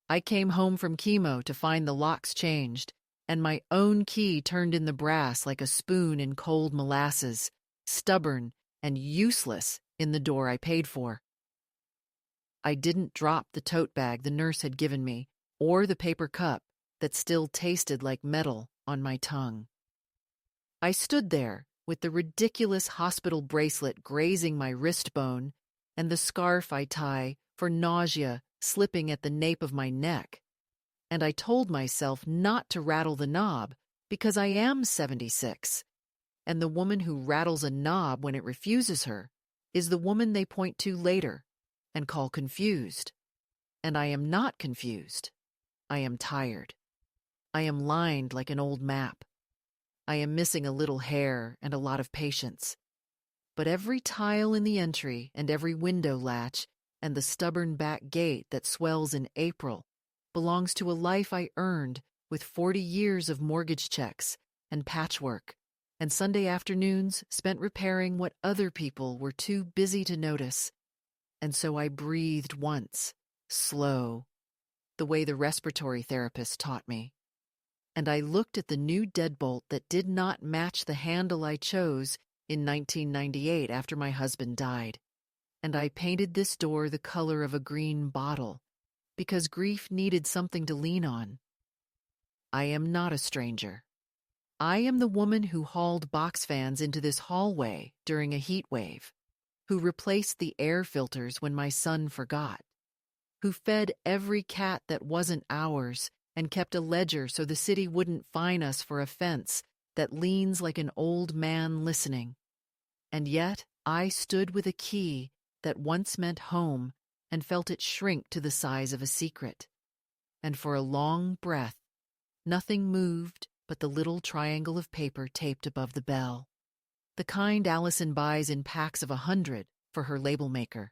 I came home from chemo to find the locks changed, and my own key turned in the brass like a spoon in cold molasses, stubborn and useless in the door I paid for. I didn't drop the tote bag the nurse had given me, or the paper cup that still tasted like metal on my tongue. I stood there with the ridiculous hospital bracelet grazing my wrist bone and the scarf I tie for nausea slipping at the nape of my neck. And I told myself not to rattle the knob because I am 76, and the woman who rattles a knob when it refuses her is the woman they point to later and call confused. And I am not confused. I am tired. I am lined like an old map. I am missing a little hair and a lot of patience. But every tile in the entry and every window latch and the stubborn back gate that swells in April belongs to a life I earned with 40 years of mortgage checks and patchwork and Sunday afternoons spent repairing what other people were too busy to notice. And so I breathed once, slow, the way the respiratory therapist taught me. And I looked at the new deadbolt that did not match the handle I chose in 1998 after my husband died. And I painted this door the color of a green bottle, because grief needed something to lean on. I am not a stranger. I am the woman who hauled box fans into this hallway during a heat wave, who replaced the air filters when my son forgot, who fed every cat that wasn't ours and kept a ledger so the city wouldn't fine us for a fence that leans like an old man listening. And yet I stood with a key that once meant home and felt it shrink to the size of a secret. And for a long breath, nothing moved but the little triangle of paper taped above the bell, the kind Allison buys in packs of 100 for her label maker,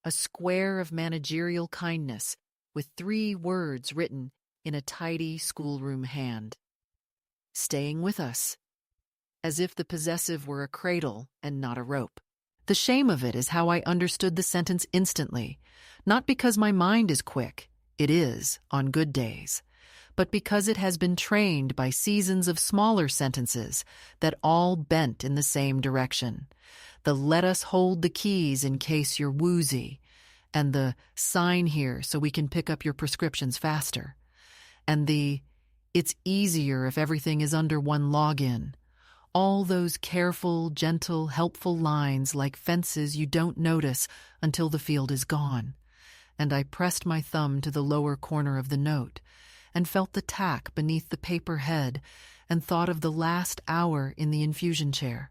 a square of managerial kindness with 3 words written in a tidy schoolroom hand. Staying with us, as if the possessive were a cradle and not a rope. The shame of it is how I understood the sentence instantly, not because my mind is quick, it is on good days, but because it has been trained by seasons of smaller sentences that all bent in the same direction. The let us hold the keys in case you're woozy, and the sign here so we can pick up your prescriptions faster, and the it's easier if everything is under one login. All those careful, gentle, helpful lines like fences you don't notice until the field is gone. And I pressed my thumb to the lower corner of the note and felt the tack beneath the paper head and thought of the last hour in the infusion chair,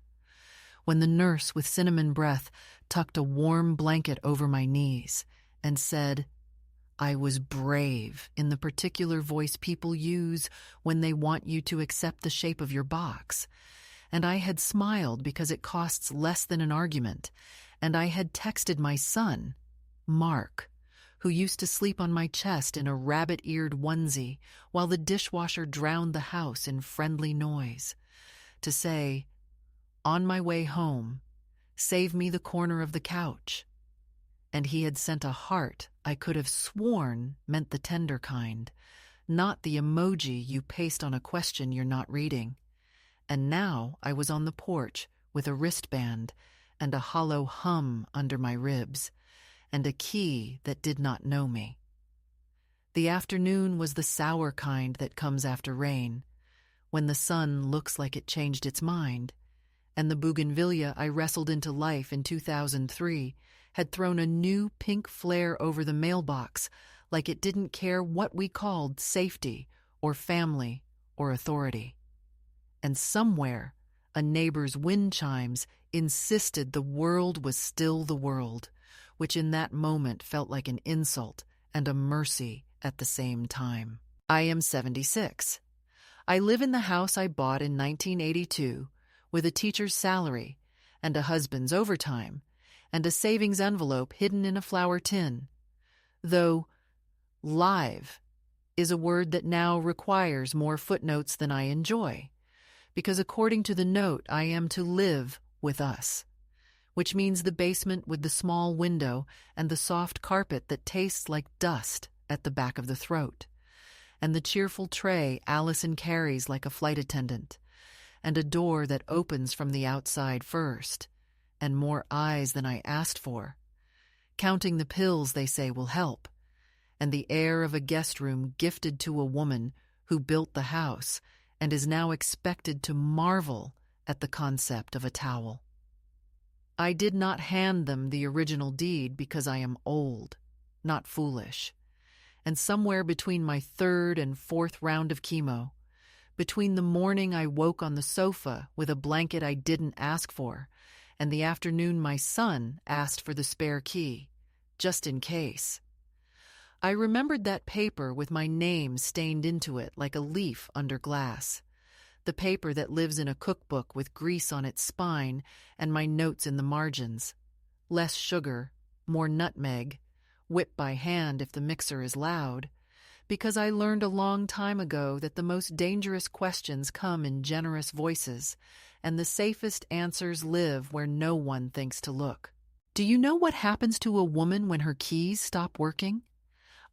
when the nurse with cinnamon breath tucked a warm blanket over my knees and said, I was brave in the particular voice people use when they want you to accept the shape of your box. And I had smiled because it costs less than an argument, and I had texted my son, Mark, who used to sleep on my chest in a rabbit-eared onesie while the dishwasher drowned the house in friendly noise, to say, on my way home, save me the corner of the couch. And he had sent a heart I could have sworn meant the tender kind, not the emoji you paste on a question you're not reading. And now I was on the porch with a wristband and a hollow hum under my ribs, and a key that did not know me. The afternoon was the sour kind that comes after rain, when the sun looks like it changed its mind, and the bougainvillea I wrestled into life in 2003 had thrown a new pink flare over the mailbox like it didn't care what we called safety or family or authority. And somewhere, a neighbor's wind chimes insisted the world was still the world, which in that moment felt like an insult and a mercy at the same time. I am 76. I live in the house I bought in 1982 with a teacher's salary and a husband's overtime and a savings envelope hidden in a flour tin. Though live is a word that now requires more footnotes than I enjoy, because according to the note, I am to live with us, which means the basement with the small window and the soft carpet that tastes like dust at the back of the throat, and the cheerful tray Allison carries like a flight attendant, and a door that opens from the outside first, and more eyes than I asked for, counting the pills they say will help, and the air of a guest room gifted to a woman who built the house and is now expected to marvel at the concept of a towel. I did not hand them the original deed because I am old, not foolish, and somewhere between my third and fourth round of chemo, between the morning I woke on the sofa with a blanket I didn't ask for, and the afternoon my son asked for the spare key, just in case, I remembered that paper with my name stained into it like a leaf under glass, the paper that lives in a cookbook with grease on its spine and my notes in the margins. Less sugar, more nutmeg, whip by hand if the mixer is loud, because I learned a long time ago that the most dangerous questions come in generous voices, and the safest answers live where no one thinks to look. Do you know what happens to a woman when her keys stop working?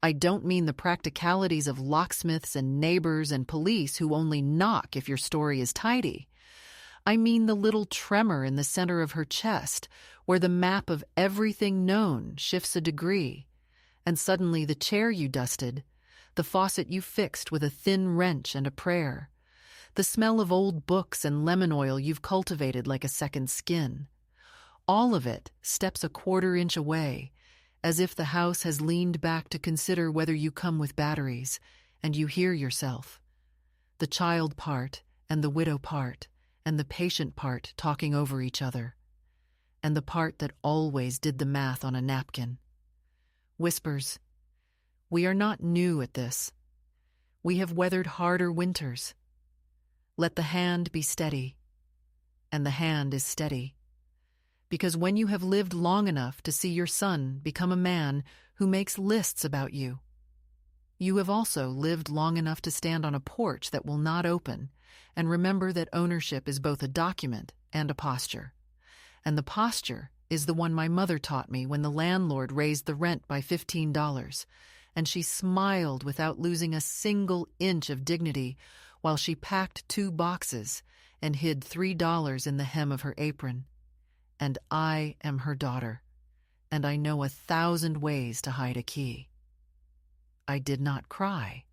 I don't mean the practicalities of locksmiths and neighbors and police who only knock if your story is tidy. I mean the little tremor in the center of her chest, where the map of everything known shifts a degree, and suddenly the chair you dusted, the faucet you fixed with a thin wrench and a prayer, the smell of old books and lemon oil you've cultivated like a second skin, all of it steps a quarter-inch away, as if the house has leaned back to consider whether you come with batteries, and you hear yourself. The child part, and the widow part, and the patient part talking over each other, and the part that always did the math on a napkin. Whispers, "We are not new at this. We have weathered harder winters. Let the hand be steady." And the hand is steady. Because when you have lived long enough to see your son become a man who makes lists about you, you have also lived long enough to stand on a porch that will not open and remember that ownership is both a document and a posture. And the posture is the one my mother taught me when the landlord raised the rent by $15, and she smiled without losing a single inch of dignity while she packed 2 boxes and hid $3 in the hem of her apron. And I am her daughter, and I know 1,000 ways to hide a key. I did not cry,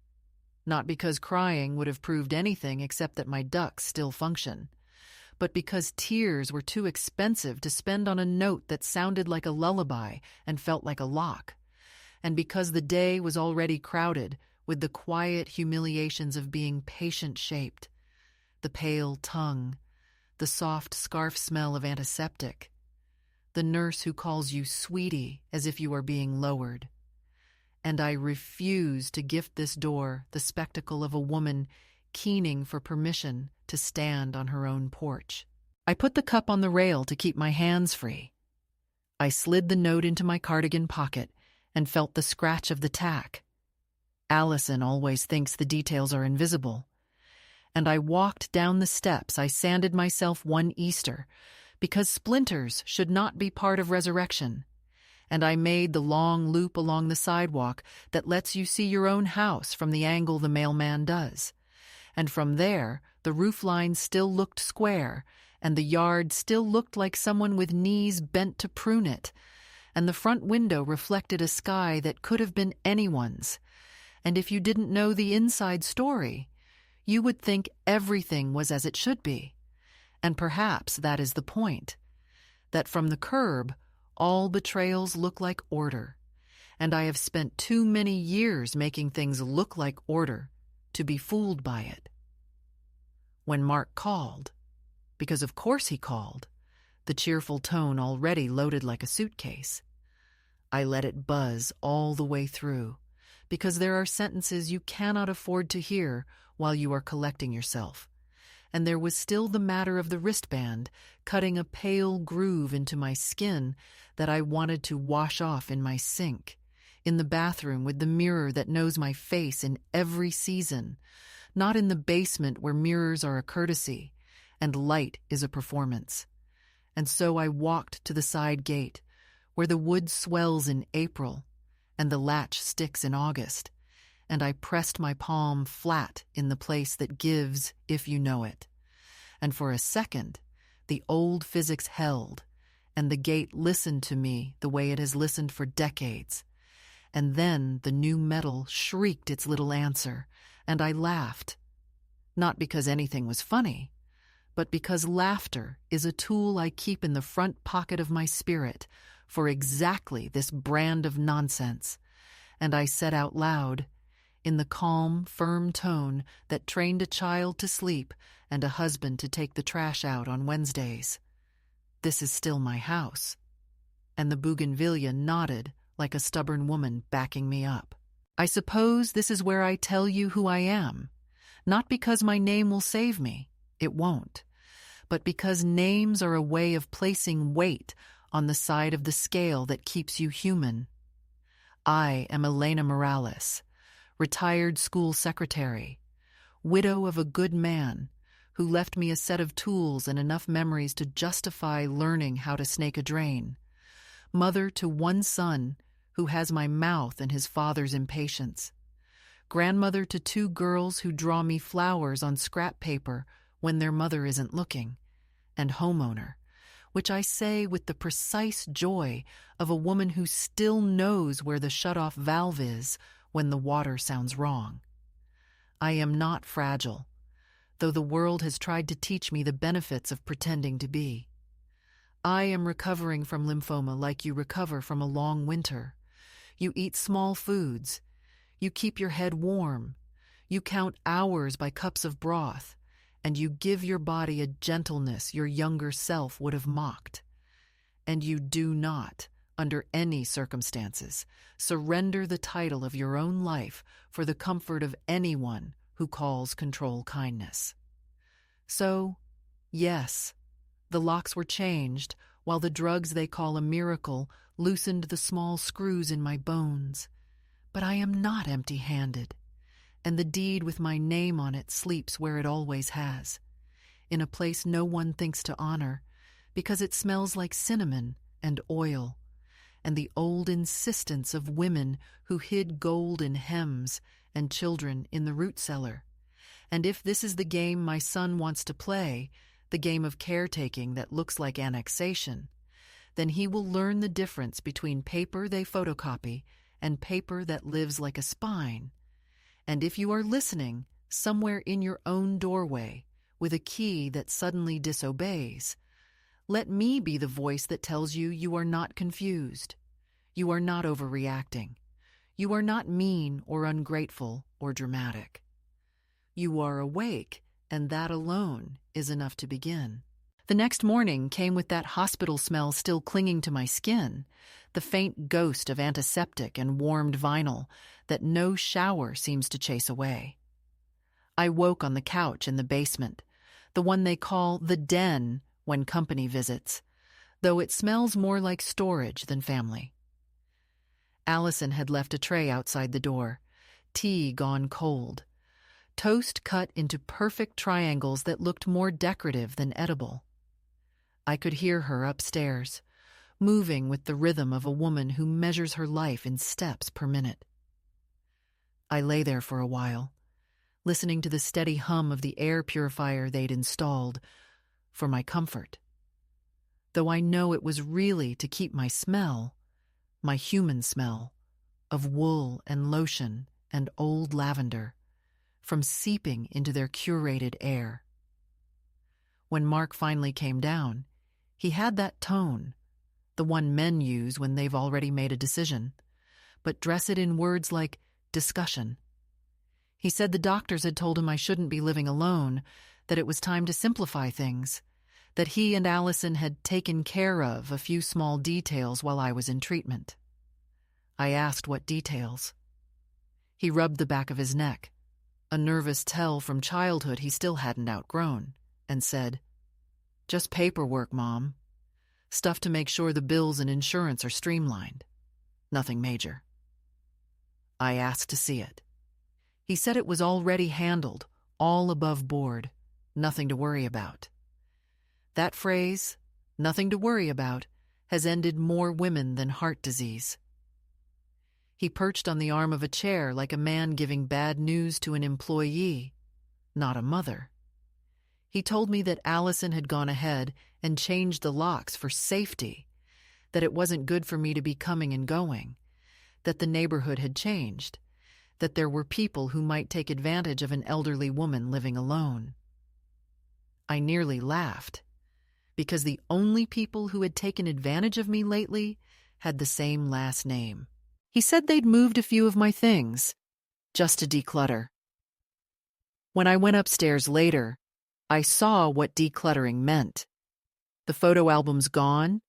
not because crying would have proved anything except that my ducts still function, but because tears were too expensive to spend on a note that sounded like a lullaby and felt like a lock, and because the day was already crowded with the quiet humiliations of being patient-shaped, the pale tongue, the soft scarf smell of antiseptic, the nurse who calls you sweetie as if you are being lowered. And I refuse to gift this door the spectacle of a woman keening for permission to stand on her own porch. I put the cup on the rail to keep my hands free. I slid the note into my cardigan pocket and felt the scratch of the tack. Allison always thinks the details are invisible. And I walked down the steps I sanded myself one Easter, because splinters should not be part of resurrection. And I made the long loop along the sidewalk that lets you see your own house from the angle the mailman does. And from there, the roofline still looked square, and the yard still looked like someone with knees bent to prune it, and the front window reflected a sky that could have been anyone's. And if you didn't know the inside story, you would think everything was as it should be. And perhaps that is the point, that from the curb, all betrayals look like order, and I have spent too many years making things look like order to be fooled by it. When Mark called, because of course he called, the cheerful tone already loaded like a suitcase, I let it buzz all the way through, because there are sentences you cannot afford to hear while you are collecting yourself. And there was still the matter of the wristband, cutting a pale groove into my skin that I wanted to wash off in my sink, in the bathroom with the mirror that knows my face in every season, not in the basement where mirrors are a courtesy and light is a performance. And so I walked to the side gate, where the wood swells in April, and the latch sticks in August, and I pressed my palm flat in the place that gives if you know it. And for a second, the old physics held, and the gate listened to me the way it has listened for decades. And then the new metal shrieked its little answer, and I laughed. Not because anything was funny, but because laughter is a tool I keep in the front pocket of my spirit for exactly this brand of nonsense. And I said out loud, in the calm, firm tone that trained a child to sleep and a husband to take the trash out on Wednesdays, "This is still my house." And the bougainvillea nodded like a stubborn woman backing me up. I suppose this is where I tell you who I am, not because my name will save me, it won't, but because names are a way of placing weight on the side of the scale that keeps you human. I am Elena Morales, retired school secretary, widow of a good man who left me a set of tools and enough memories to justify learning how to snake a drain, mother to one son who has my mouth and his father's impatience, grandmother to two girls who draw me flowers on scrap paper when their mother isn't looking, and homeowner, which I say with the precise joy of a woman who still knows where the shut-off valve is when the water sounds wrong. I am not fragile, though the world has tried to teach me the benefits of pretending to be. I am recovering from lymphoma like you recover from a long winter. You eat small foods. You keep your head warm. You count hours by cups of broth, and you give your body a gentleness your younger self would have mocked. And you do not, under any circumstances, surrender the title of your own life for the comfort of anyone who calls control kindness. So, yes, the locks were changed, while the drugs they call a miracle loosened the small screws in my bones. But I am not empty-handed, and the deed with my name on it sleeps where it always has, in a place no one thinks to honor, because it smells like cinnamon and oil, and the old insistence of women who hid gold in hems and children in the root cellar. And if this is the game my son wants to play, the game of caretaking that looks like annexation, then he will learn the difference between paper they photocopy and paper that lives like a spine. And if you are listening somewhere in your own doorway with a key that suddenly disobeys, let me be the voice that tells you you are not confused. You are not overreacting. You are not mean or ungrateful or dramatic. You are awake, and that alone is enough to begin. The next morning came with that hospital smell still clinging to my skin, the faint ghost of antiseptic and warmed vinyl that no shower seems to chase away. I woke on the couch in the basement, the one they call the den when company visits, though it smells more like storage than family. Allison had left a tray outside the door, tea gone cold, toast cut into perfect triangles that looked more decorative than edible. I could hear her upstairs, moving with the rhythm of a woman who measures her life in steps per minute. I lay there for a while, listening to the steady hum of the air purifier they'd installed for my comfort, though I know it was really to keep my smell, my human smell, of wool and lotion and old lavender, from seeping into their curated air. When Mark finally came down, he had that tone, the one men use when they've already made a decision, but dress it in words like discussion. He said the doctors had told him I shouldn't be living alone, that it was time to simplify things, that he and Allison had taken care of a few small details while I was in treatment. I asked what details. He rubbed the back of his neck, a nervous tell from childhood he still hadn't outgrown, and said, "Just paperwork, Mom. Stuff to make sure the bills and insurance are streamlined. Nothing major." I asked to see it. He said it was already handled, all above board, nothing to worry about. That phrase, nothing to worry about, has ended more women than heart disease. He perched on the arm of a chair like a man giving bad news to an employee, not a mother. He told me that Allison had gone ahead and changed the locks for safety, that it wasn't good for me to be coming and going, that the neighborhood had changed, that there were people who might take advantage of an elderly woman living alone. I nearly laughed, because the only people who had taken advantage of me lately had the same last name. He said they'd moved a few of my things, just to declutter. When I went upstairs later, I saw what decluttering meant. The photo album's gone,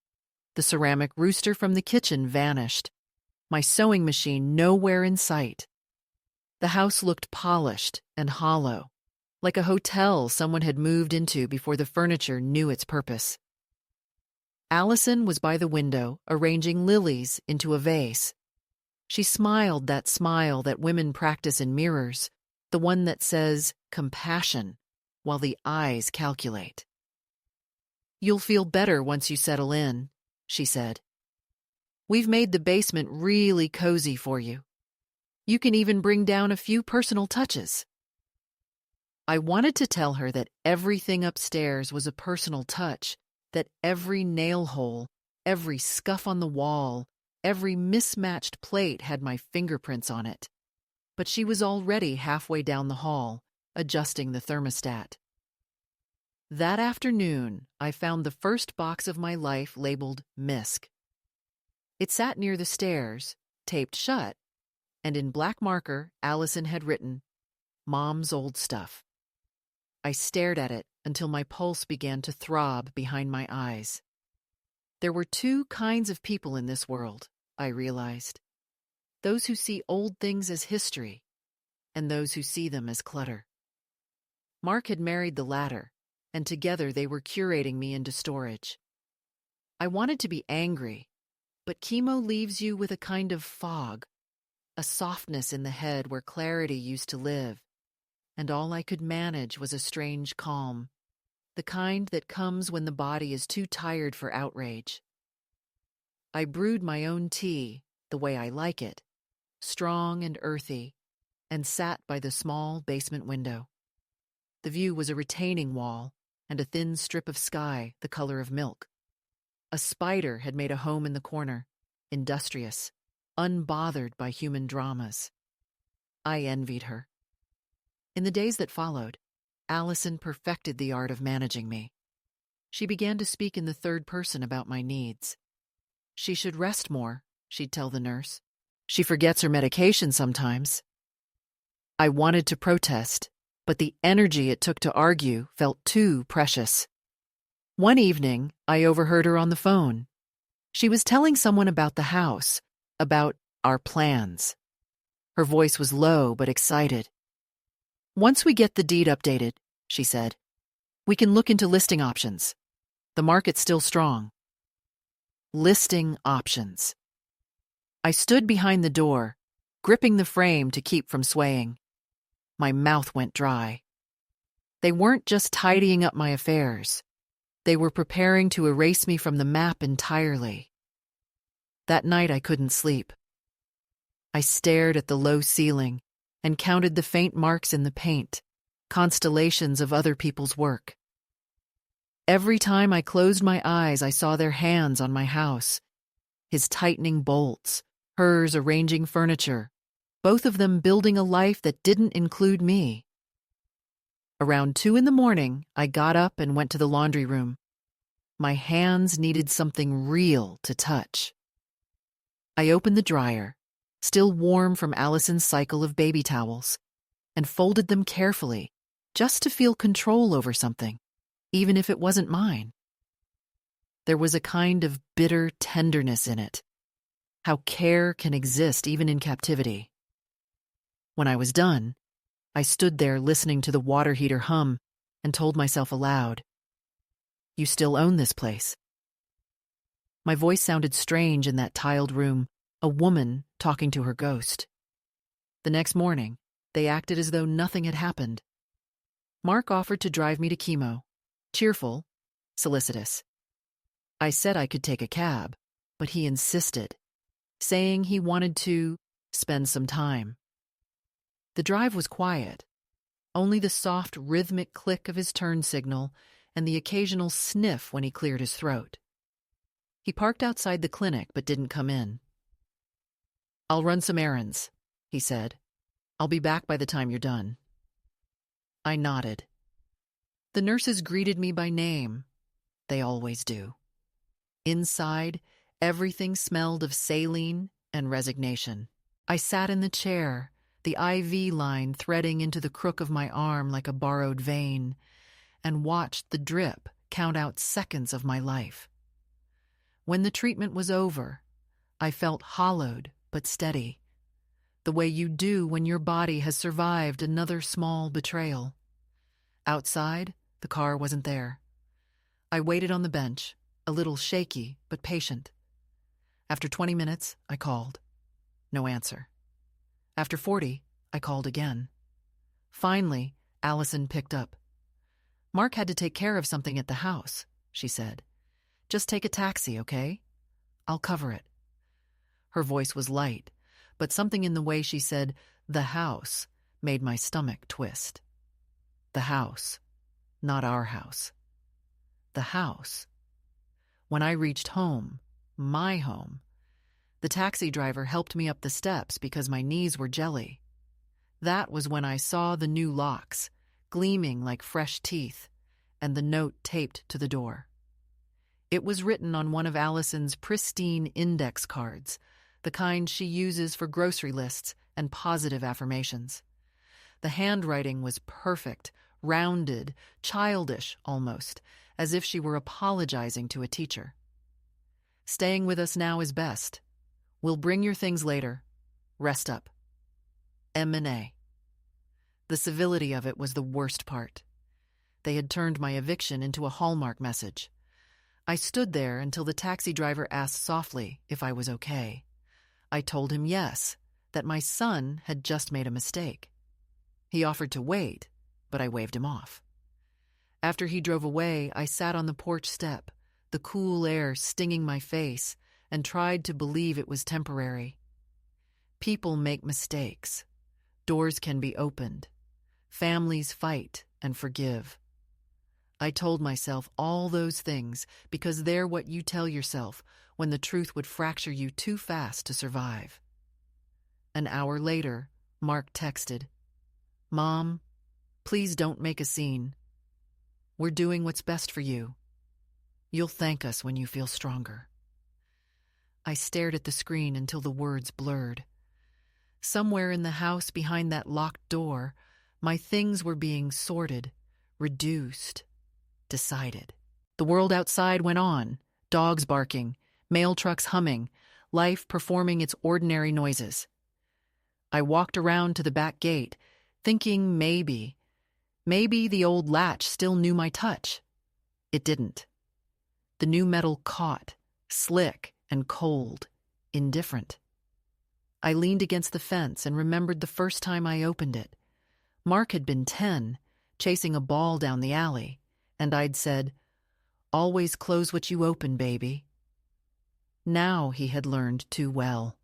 the ceramic rooster from the kitchen vanished, my sewing machine nowhere in sight. The house looked polished and hollow, like a hotel someone had moved into before the furniture knew its purpose. Allison was by the window, arranging lilies into a vase. She smiled that smile that women practice in mirrors, the one that says compassion, while the eyes calculate. "You'll feel better once you settle in," she said. "We've made the basement really cozy for you. You can even bring down a few personal touches." I wanted to tell her that everything upstairs was a personal touch, that every nail hole, every scuff on the wall, every mismatched plate had my fingerprints on it. But she was already halfway down the hall, adjusting the thermostat. That afternoon, I found the first box of my life labeled Misk. It sat near the stairs, taped shut, and in black marker, Allison had written, "Mom's old stuff." I stared at it until my pulse began to throb behind my eyes. There were two kinds of people in this world, I realized. Those who see old things as history, and those who see them as clutter. Mark had married the latter, and together they were curating me into storage. I wanted to be angry, but chemo leaves you with a kind of fog, a softness in the head where clarity used to live, and all I could manage was a strange calm, the kind that comes when the body is too tired for outrage. I brewed my own tea, the way I like it, strong and earthy, and sat by the small basement window. The view was a retaining wall and a thin strip of sky the color of milk. A spider had made a home in the corner, industrious, unbothered by human dramas. I envied her. In the days that followed, Allison perfected the art of managing me. She began to speak in the third person about my needs. She should rest more, she'd tell the nurse. She forgets her medication sometimes. I wanted to protest, but the energy it took to argue felt too precious. One evening, I overheard her on the phone. She was telling someone about the house, about our plans. Her voice was low but excited. "Once we get the deed updated," she said, "we can look into listing options. The market's still strong." Listing options. I stood behind the door, gripping the frame to keep from swaying. My mouth went dry. They weren't just tidying up my affairs. They were preparing to erase me from the map entirely. That night I couldn't sleep. I stared at the low ceiling and counted the faint marks in the paint, constellations of other people's work. Every time I closed my eyes, I saw their hands on my house, his tightening bolts, hers arranging furniture, both of them building a life that didn't include me. Around 2 a.m, I got up and went to the laundry room. My hands needed something real to touch. I opened the dryer, still warm from Allison's cycle of baby towels, and folded them carefully, just to feel control over something, even if it wasn't mine. There was a kind of bitter tenderness in it, how care can exist even in captivity. When I was done, I stood there listening to the water heater hum and told myself aloud, "You still own this place." My voice sounded strange in that tiled room, a woman talking to her ghost. The next morning, they acted as though nothing had happened. Mark offered to drive me to Chemo, cheerful, solicitous. I said I could take a cab, but he insisted, saying he wanted to spend some time. The drive was quiet, only the soft, rhythmic click of his turn signal and the occasional sniff when he cleared his throat. He parked outside the clinic but didn't come in. "I'll run some errands," he said. "I'll be back by the time you're done." I nodded. The nurses greeted me by name. They always do. Inside, everything smelled of saline and resignation. I sat in the chair, the IV line threading into the crook of my arm like a borrowed vein, and watched the drip count out seconds of my life. When the treatment was over, I felt hollowed but steady, the way you do when your body has survived another small betrayal. Outside, the car wasn't there. I waited on the bench, a little shaky but patient. After 20 minutes, I called. No answer. After 40, I called again. Finally, Allison picked up. "Mark had to take care of something at the house," she said. "Just take a taxi, okay? I'll cover it." Her voice was light, but something in the way she said "the house" made my stomach twist. The house, not our house. The house. When I reached home, my home, the taxi driver helped me up the steps because my knees were jelly. That was when I saw the new locks, gleaming like fresh teeth, and the note taped to the door. It was written on one of Allison's pristine index cards, the kind she uses for grocery lists and positive affirmations. The handwriting was perfect, rounded, childish almost, as if she were apologizing to a teacher. "Staying with us now is best. We'll bring your things later. Rest up. M&A." The civility of it was the worst part. They had turned my eviction into a Hallmark message. I stood there until the taxi driver asked softly if I was okay. I told him yes, that my son had just made a mistake. He offered to wait, but I waved him off. After he drove away, I sat on the porch step, the cool air stinging my face, and tried to believe it was temporary. People make mistakes. Doors can be opened. Families fight and forgive. I told myself all those things because they're what you tell yourself when the truth would fracture you too fast to survive. An hour later, Mark texted, "Mom, please don't make a scene. We're doing what's best for you. You'll thank us when you feel stronger." I stared at the screen until the words blurred. Somewhere in the house behind that locked door, my things were being sorted, reduced, decided. The world outside went on, dogs barking, mail trucks humming, life performing its ordinary noises. I walked around to the back gate, thinking maybe the old latch still knew my touch. It didn't. The new metal caught, slick and cold, indifferent. I leaned against the fence and remembered the first time I opened it. Mark had been 10, chasing a ball down the alley, and I'd said, "Always close what you open, baby." Now he had learned too well.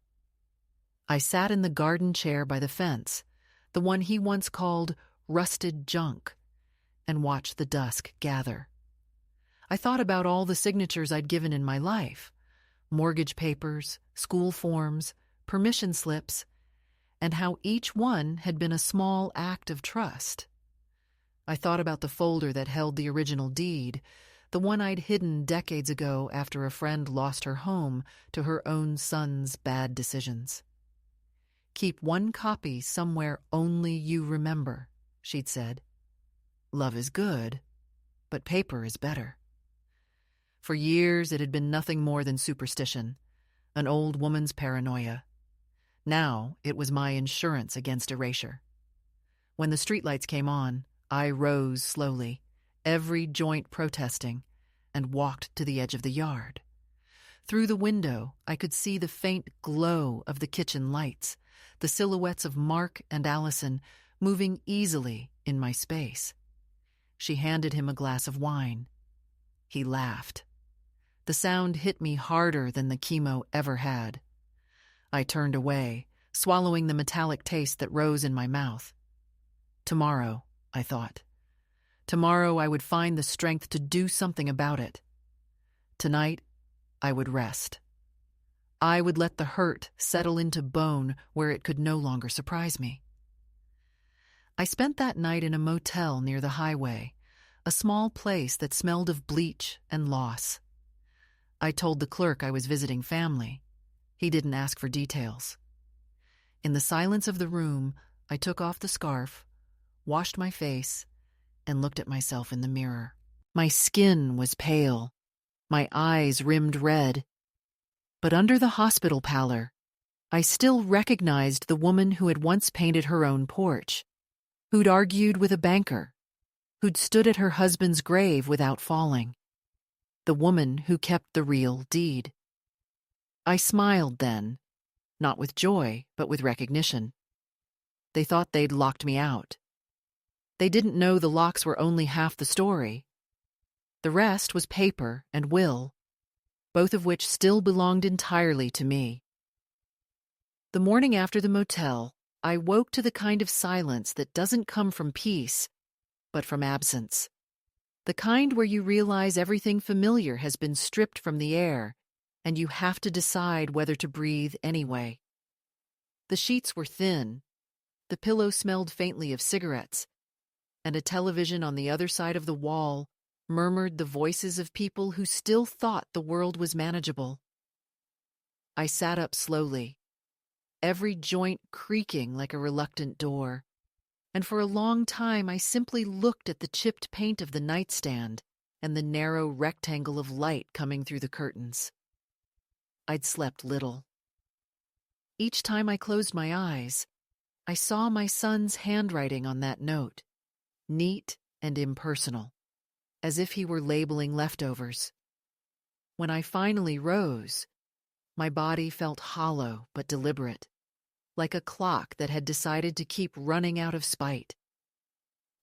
I sat in the garden chair by the fence, the one he once called rusted junk, and watched the dusk gather. I thought about all the signatures I'd given in my life, mortgage papers, school forms, permission slips, and how each one had been a small act of trust. I thought about the folder that held the original deed, the one I'd hidden decades ago after a friend lost her home to her own son's bad decisions. "Keep one copy somewhere only you remember," she'd said. "Love is good, but paper is better." For years it had been nothing more than superstition, an old woman's paranoia. Now it was my insurance against erasure. When the streetlights came on, I rose slowly, every joint protesting, and walked to the edge of the yard. Through the window, I could see the faint glow of the kitchen lights, the silhouettes of Mark and Allison moving easily in my space. She handed him a glass of wine. He laughed. The sound hit me harder than the chemo ever had. I turned away, swallowing the metallic taste that rose in my mouth. Tomorrow, I thought. Tomorrow I would find the strength to do something about it. Tonight, I would rest. I would let the hurt settle into bone where it could no longer surprise me. I spent that night in a motel near the highway, a small place that smelled of bleach and loss. I told the clerk I was visiting family. He didn't ask for details. In the silence of the room, I took off the scarf, washed my face, and looked at myself in the mirror. My skin was pale, my eyes rimmed red. But under the hospital pallor, I still recognized the woman who had once painted her own porch, who'd argued with a banker, who'd stood at her husband's grave without falling, the woman who kept the real deed. I smiled then, not with joy, but with recognition. They thought they'd locked me out. They didn't know the locks were only half the story. The rest was paper and will, both of which still belonged entirely to me. The morning after the motel, I woke to the kind of silence that doesn't come from peace, but from absence. The kind where you realize everything familiar has been stripped from the air, and you have to decide whether to breathe anyway. The sheets were thin, the pillow smelled faintly of cigarettes, and a television on the other side of the wall murmured the voices of people who still thought the world was manageable. I sat up slowly, every joint creaking like a reluctant door, and for a long time I simply looked at the chipped paint of the nightstand and the narrow rectangle of light coming through the curtains. I'd slept little. Each time I closed my eyes, I saw my son's handwriting on that note, neat and impersonal, as if he were labeling leftovers. When I finally rose, my body felt hollow but deliberate, like a clock that had decided to keep running out of spite.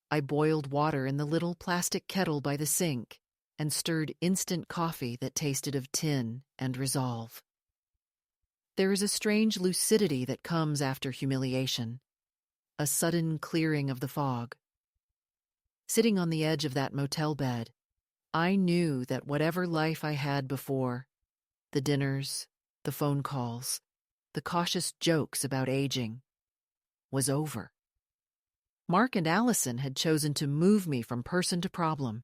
I boiled water in the little plastic kettle by the sink and stirred instant coffee that tasted of tin and resolve. There is a strange lucidity that comes after humiliation, a sudden clearing of the fog. Sitting on the edge of that motel bed, I knew that whatever life I had before, the dinners, the phone calls, the cautious jokes about aging, was over. Mark and Allison had chosen to move me from person to problem,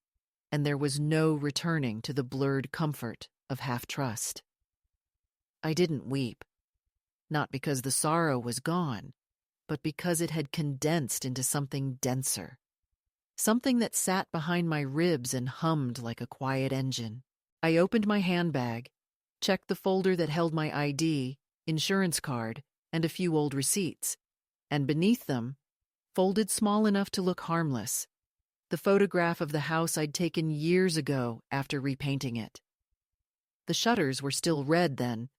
and there was no returning to the blurred comfort of half-trust. I didn't weep, not because the sorrow was gone, but because it had condensed into something denser, something that sat behind my ribs and hummed like a quiet engine. I opened my handbag, checked the folder that held my ID, insurance card, and a few old receipts, and beneath them, folded small enough to look harmless, the photograph of the house I'd taken years ago after repainting it. The shutters were still red then,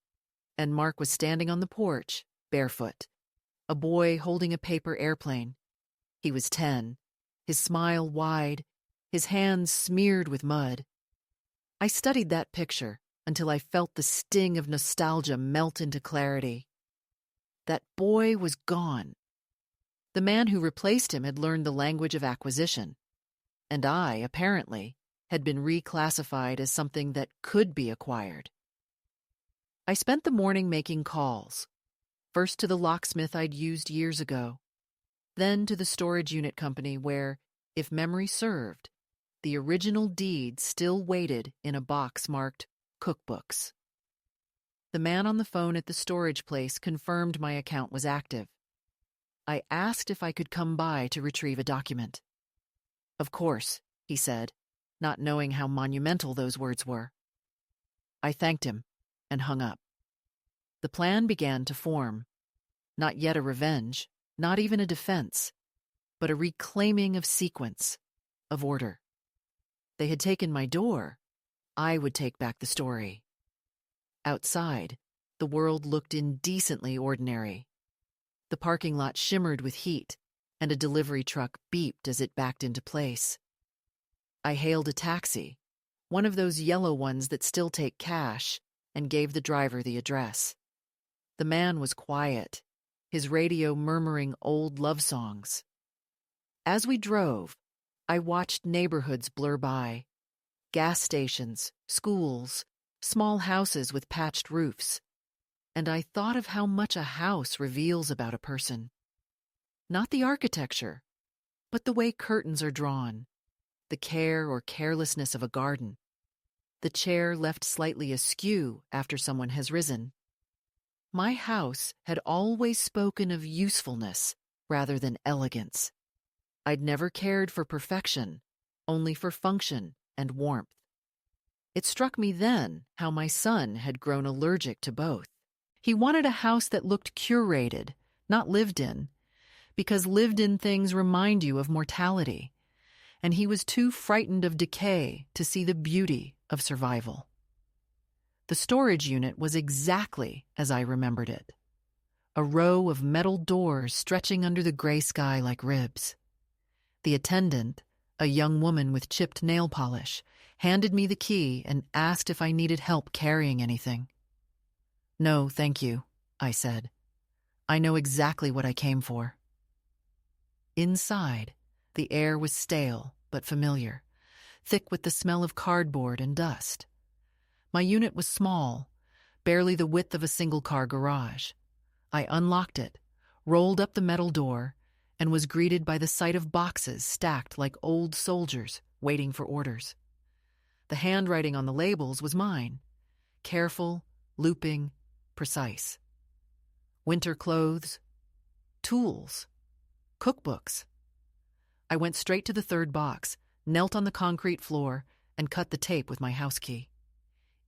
and Mark was standing on the porch, barefoot, a boy holding a paper airplane. He was 10, his smile wide, his hands smeared with mud. I studied that picture until I felt the sting of nostalgia melt into clarity. That boy was gone. The man who replaced him had learned the language of acquisition, and I, apparently, had been reclassified as something that could be acquired. I spent the morning making calls, first to the locksmith I'd used years ago, then to the storage unit company where, if memory served, the original deed still waited in a box marked cookbooks. The man on the phone at the storage place confirmed my account was active. I asked if I could come by to retrieve a document. Of course, he said, not knowing how monumental those words were. I thanked him and hung up. The plan began to form. Not yet a revenge, not even a defense, but a reclaiming of sequence, of order. They had taken my door. I would take back the story. Outside, the world looked indecently ordinary. The parking lot shimmered with heat, and a delivery truck beeped as it backed into place. I hailed a taxi, one of those yellow ones that still take cash, and gave the driver the address. The man was quiet, his radio murmuring old love songs. As we drove, I watched neighborhoods blur by, gas stations, schools, small houses with patched roofs, and I thought of how much a house reveals about a person. Not the architecture, but the way curtains are drawn, the care or carelessness of a garden, the chair left slightly askew after someone has risen. My house had always spoken of usefulness rather than elegance. I'd never cared for perfection, only for function and warmth. It struck me then how my son had grown allergic to both. He wanted a house that looked curated, not lived in, because lived-in things remind you of mortality, and he was too frightened of decay to see the beauty of survival. The storage unit was exactly as I remembered it. A row of metal doors stretching under the gray sky like ribs. The attendant, a young woman with chipped nail polish, handed me the key and asked if I needed help carrying anything. "No, thank you," I said. "I know exactly what I came for." Inside, the air was stale but familiar, thick with the smell of cardboard and dust. My unit was small, barely the width of a single-car garage. I unlocked it, rolled up the metal door, and was greeted by the sight of boxes stacked like old soldiers waiting for orders. The handwriting on the labels was mine, careful, looping, precise. Winter clothes, tools, cookbooks. I went straight to the third box, knelt on the concrete floor, and cut the tape with my house key.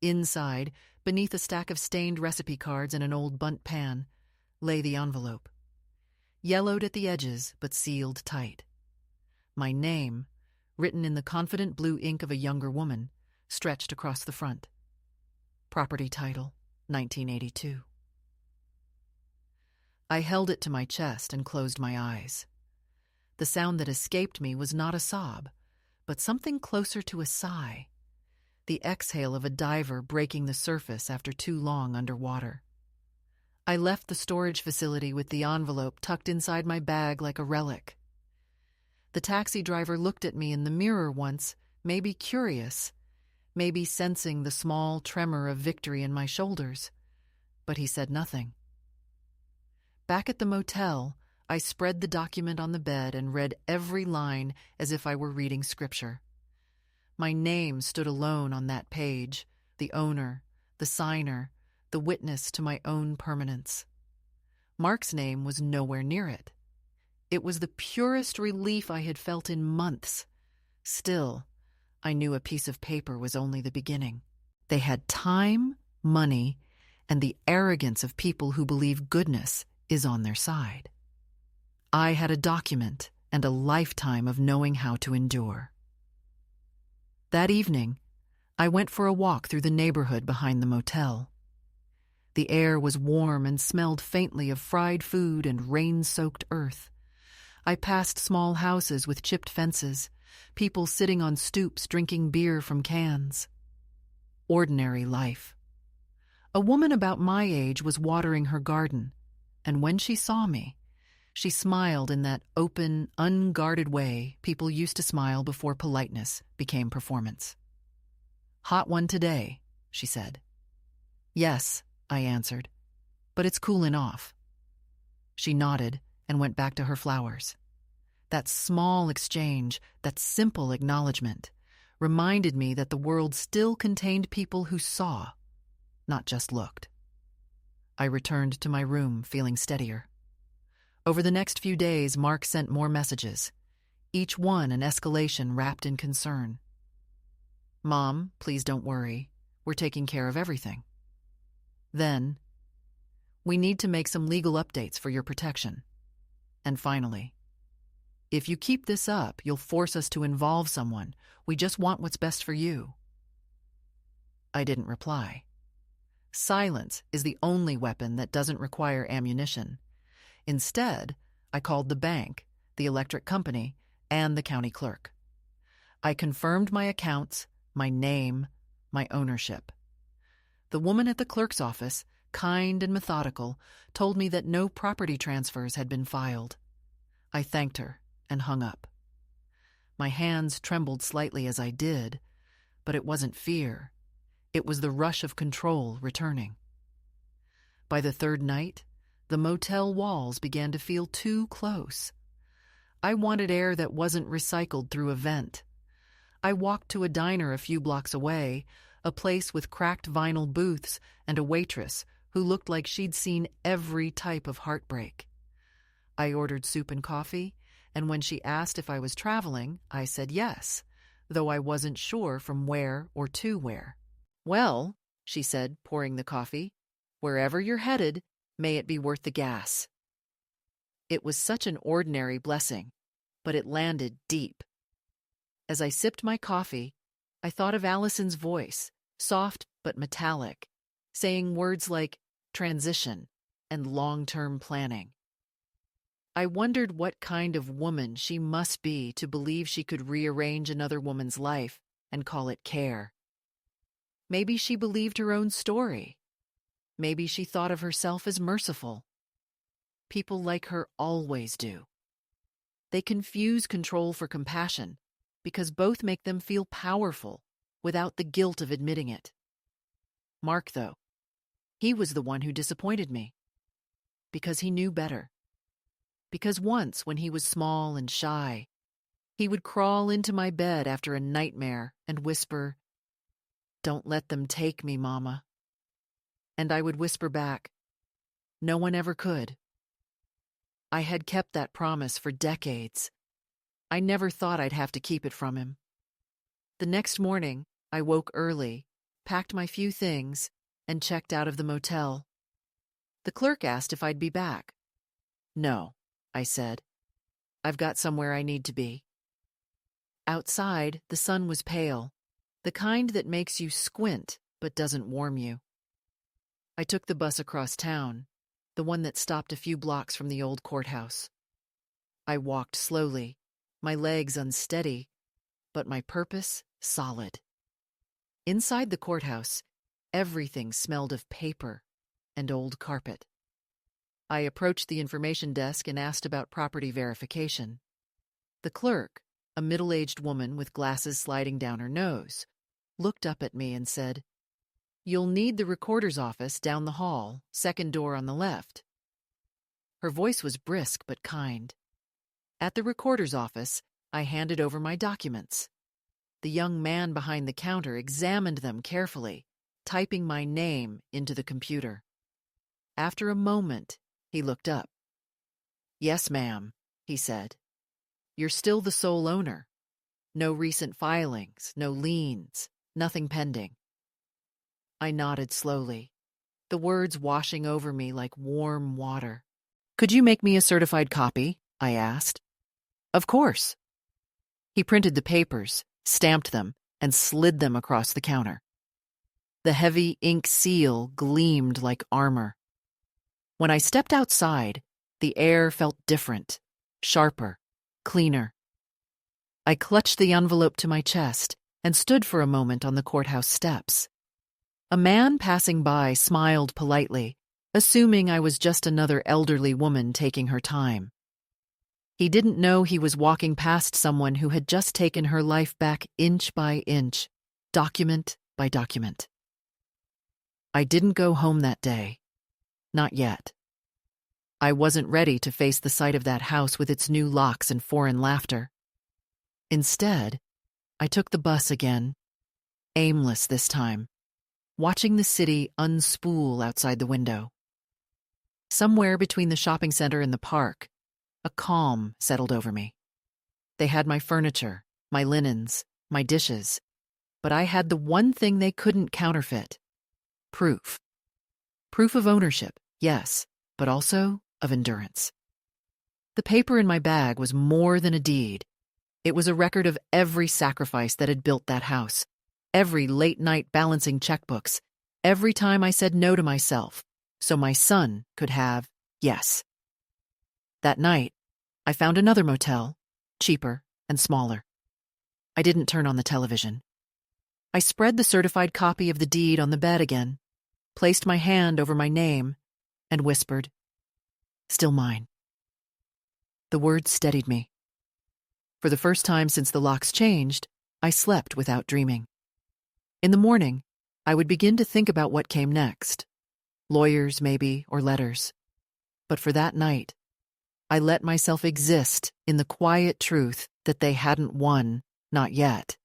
Inside, beneath a stack of stained recipe cards and an old bundt pan, lay the envelope. Yellowed at the edges, but sealed tight. My name, written in the confident blue ink of a younger woman, stretched across the front. Property title, 1982. I held it to my chest and closed my eyes. The sound that escaped me was not a sob, but something closer to a sigh. The exhale of a diver breaking the surface after too long underwater. I left the storage facility with the envelope tucked inside my bag like a relic. The taxi driver looked at me in the mirror once, maybe curious, maybe sensing the small tremor of victory in my shoulders, but he said nothing. Back at the motel, I spread the document on the bed and read every line as if I were reading scripture. My name stood alone on that page, the owner, the signer, the witness to my own permanence. Mark's name was nowhere near it. It was the purest relief I had felt in months. Still, I knew a piece of paper was only the beginning. They had time, money, and the arrogance of people who believe goodness is on their side. I had a document and a lifetime of knowing how to endure. That evening, I went for a walk through the neighborhood behind the motel. The air was warm and smelled faintly of fried food and rain-soaked earth. I passed small houses with chipped fences, people sitting on stoops drinking beer from cans. Ordinary life. A woman about my age was watering her garden, and when she saw me, she smiled in that open, unguarded way people used to smile before politeness became performance. "Hot one today," she said. "Yes," I answered, "but it's cooling off." She nodded and went back to her flowers. That small exchange, that simple acknowledgement, reminded me that the world still contained people who saw, not just looked. I returned to my room feeling steadier. Over the next few days, Mark sent more messages, each one an escalation wrapped in concern. "Mom, please don't worry. We're taking care of everything." Then, "We need to make some legal updates for your protection." And finally, "If you keep this up, you'll force us to involve someone. We just want what's best for you." I didn't reply. Silence is the only weapon that doesn't require ammunition. Instead, I called the bank, the electric company, and the county clerk. I confirmed my accounts, my name, my ownership. The woman at the clerk's office, kind and methodical, told me that no property transfers had been filed. I thanked her and hung up. My hands trembled slightly as I did, but it wasn't fear. It was the rush of control returning. By the third night, the motel walls began to feel too close. I wanted air that wasn't recycled through a vent. I walked to a diner a few blocks away, a place with cracked vinyl booths and a waitress who looked like she'd seen every type of heartbreak. I ordered soup and coffee, and when she asked if I was traveling, I said yes, though I wasn't sure from where or to where. "Well," she said, pouring the coffee, "wherever you're headed, may it be worth the gas." It was such an ordinary blessing, but it landed deep. As I sipped my coffee, I thought of Allison's voice, soft but metallic, saying words like transition and long-term planning. I wondered what kind of woman she must be to believe she could rearrange another woman's life and call it care. Maybe she believed her own story. Maybe she thought of herself as merciful. People like her always do. They confuse control for compassion because both make them feel powerful without the guilt of admitting it. Mark, though, he was the one who disappointed me because he knew better. Because once, when he was small and shy, he would crawl into my bed after a nightmare and whisper, "Don't let them take me, Mama." And I would whisper back, "No one ever could." I had kept that promise for decades. I never thought I'd have to keep it from him. The next morning, I woke early, packed my few things, and checked out of the motel. The clerk asked if I'd be back. "No," I said. "I've got somewhere I need to be." Outside, the sun was pale, the kind that makes you squint but doesn't warm you. I took the bus across town, the one that stopped a few blocks from the old courthouse. I walked slowly, my legs unsteady, but my purpose solid. Inside the courthouse, everything smelled of paper and old carpet. I approached the information desk and asked about property verification. The clerk, a middle-aged woman with glasses sliding down her nose, looked up at me and said, "You'll need the recorder's office down the hall, second door on the left." Her voice was brisk but kind. At the recorder's office, I handed over my documents. The young man behind the counter examined them carefully, typing my name into the computer. After a moment, he looked up. "Yes, ma'am," he said. "You're still the sole owner. No recent filings, no liens, nothing pending." I nodded slowly, the words washing over me like warm water. "Could you make me a certified copy?" I asked. "Of course." He printed the papers, stamped them, and slid them across the counter. The heavy ink seal gleamed like armor. When I stepped outside, the air felt different, sharper, cleaner. I clutched the envelope to my chest and stood for a moment on the courthouse steps. A man passing by smiled politely, assuming I was just another elderly woman taking her time. He didn't know he was walking past someone who had just taken her life back inch by inch, document by document. I didn't go home that day. Not yet. I wasn't ready to face the sight of that house with its new locks and foreign laughter. Instead, I took the bus again, aimless this time, watching the city unspool outside the window. Somewhere between the shopping center and the park, a calm settled over me. They had my furniture, my linens, my dishes, but I had the one thing they couldn't counterfeit: proof. Proof of ownership, yes, but also of endurance. The paper in my bag was more than a deed. It was a record of every sacrifice that had built that house, every late night balancing checkbooks, every time I said no to myself, so my son could have yes. That night, I found another motel, cheaper and smaller. I didn't turn on the television. I spread the certified copy of the deed on the bed again. placed my hand over my name, and whispered, "Still mine." The words steadied me. For the first time since the locks changed, I slept without dreaming. In the morning, I would begin to think about what came next. Lawyers, maybe, or letters. But for that night, I let myself exist in the quiet truth that they hadn't won, not yet,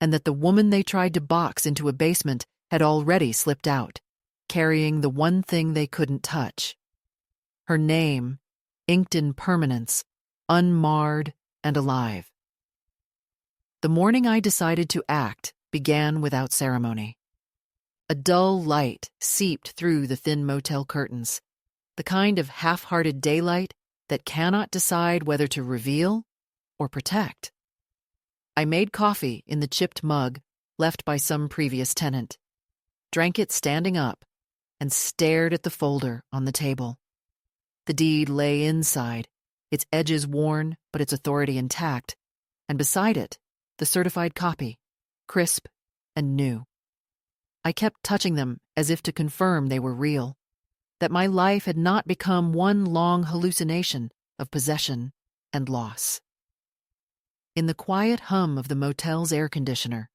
and that the woman they tried to box into a basement had already slipped out, carrying the one thing they couldn't touch. Her name, inked in permanence, unmarred and alive. The morning I decided to act began without ceremony. A dull light seeped through the thin motel curtains, the kind of half-hearted daylight that cannot decide whether to reveal or protect. I made coffee in the chipped mug left by some previous tenant, drank it standing up, and stared at the folder on the table. The deed lay inside, its edges worn but its authority intact, and beside it, the certified copy, crisp and new. I kept touching them as if to confirm they were real, that my life had not become one long hallucination of possession and loss. In the quiet hum of the motel's air conditioner,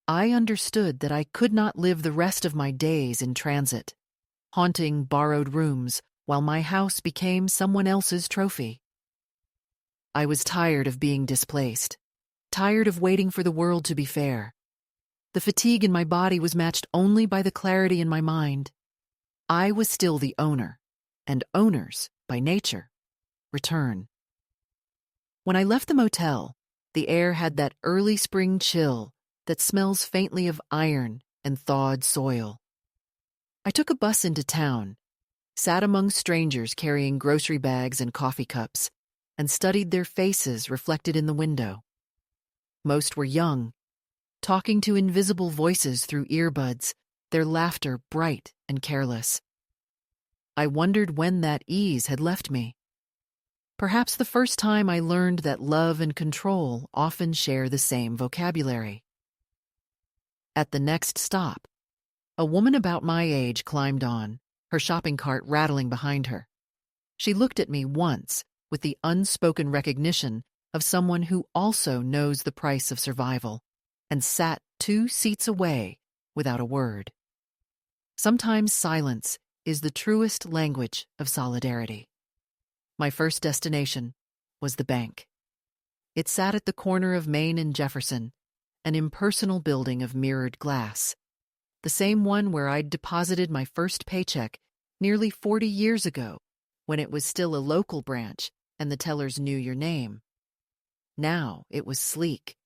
I understood that I could not live the rest of my days in transit, haunting borrowed rooms while my house became someone else's trophy. I was tired of being displaced, tired of waiting for the world to be fair. The fatigue in my body was matched only by the clarity in my mind. I was still the owner, and owners, by nature, return. When I left the motel, the air had that early spring chill that smells faintly of iron and thawed soil. I took a bus into town, sat among strangers carrying grocery bags and coffee cups, and studied their faces reflected in the window. Most were young, talking to invisible voices through earbuds, their laughter bright and careless. I wondered when that ease had left me. Perhaps the first time I learned that love and control often share the same vocabulary. At the next stop, a woman about my age climbed on, her shopping cart rattling behind her. She looked at me once with the unspoken recognition of someone who also knows the price of survival, and sat 2 seats away without a word. Sometimes silence is the truest language of solidarity. My first destination was the bank. It sat at the corner of Main and Jefferson, an impersonal building of mirrored glass, the same one where I'd deposited my first paycheck nearly 40 years ago, when it was still a local branch and the tellers knew your name. Now it was sleek,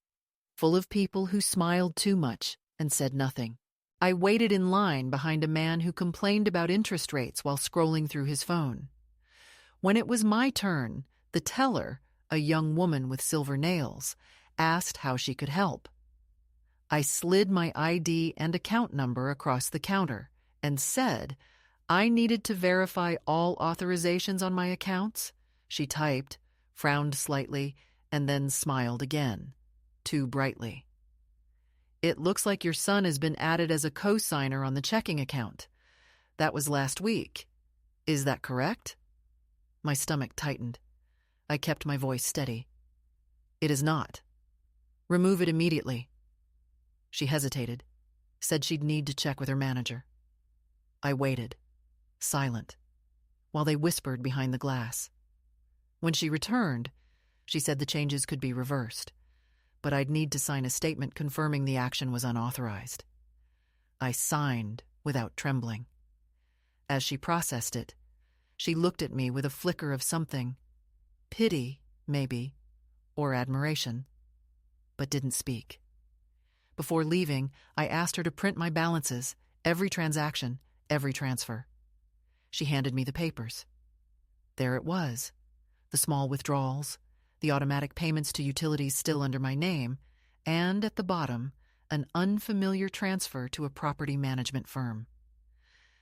full of people who smiled too much and said nothing. I waited in line behind a man who complained about interest rates while scrolling through his phone. When it was my turn, the teller, a young woman with silver nails, asked how she could help. I slid my ID and account number across the counter and said I needed to verify all authorizations on my accounts. She typed, frowned slightly, and then smiled again, too brightly. "It looks like your son has been added as a co-signer on the checking account. That was last week. Is that correct?" My stomach tightened. I kept my voice steady. "It is not. Remove it immediately." She hesitated, said she'd need to check with her manager. I waited, silent, while they whispered behind the glass. When she returned, she said the changes could be reversed, but I'd need to sign a statement confirming the action was unauthorized. I signed without trembling. As she processed it, she looked at me with a flicker of something, pity, maybe, or admiration, but didn't speak. Before leaving, I asked her to print my balances, every transaction, every transfer. She handed me the papers. There it was, the small withdrawals, the automatic payments to utilities still under my name, and at the bottom, an unfamiliar transfer to a property management firm.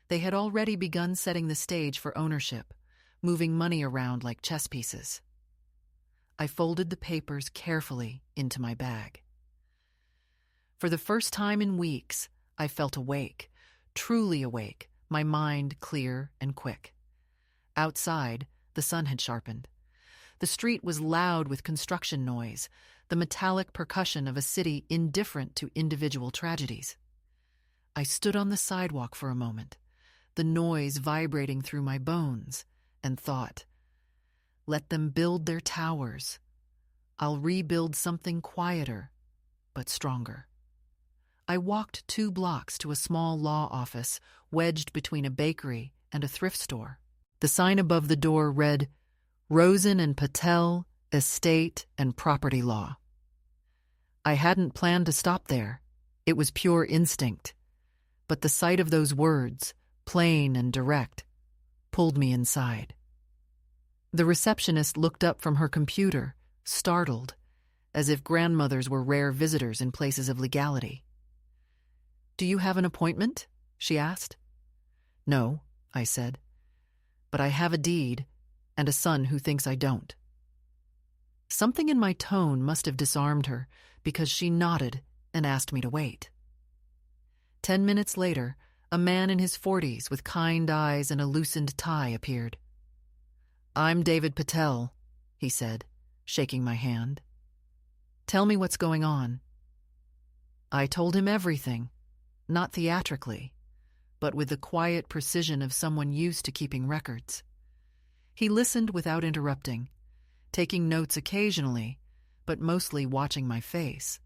They had already begun setting the stage for ownership, moving money around like chess pieces. I folded the papers carefully into my bag. For the first time in weeks, I felt awake, truly awake, my mind clear and quick. Outside, the sun had sharpened. The street was loud with construction noise, the metallic percussion of a city indifferent to individual tragedies. I stood on the sidewalk for a moment, the noise vibrating through my bones, and thought, let them build their towers. I'll rebuild something quieter, but stronger. I walked 2 blocks to a small law office wedged between a bakery and a thrift store. The sign above the door read, Rosen and Patel, Estate and Property Law. I hadn't planned to stop there. It was pure instinct. But the sight of those words, plain and direct, pulled me inside. The receptionist looked up from her computer, startled, as if grandmothers were rare visitors in places of legality. Do you have an appointment? She asked. No, I said. But I have a deed and a son who thinks I don't. Something in my tone must have disarmed her because she nodded and asked me to wait. 10 minutes later, a man in his 40s with kind eyes and a loosened tie appeared. I'm David Patel, he said, shaking my hand. Tell me what's going on. I told him everything, not theatrically, but with the quiet precision of someone used to keeping records. He listened without interrupting, taking notes occasionally, but mostly watching my face,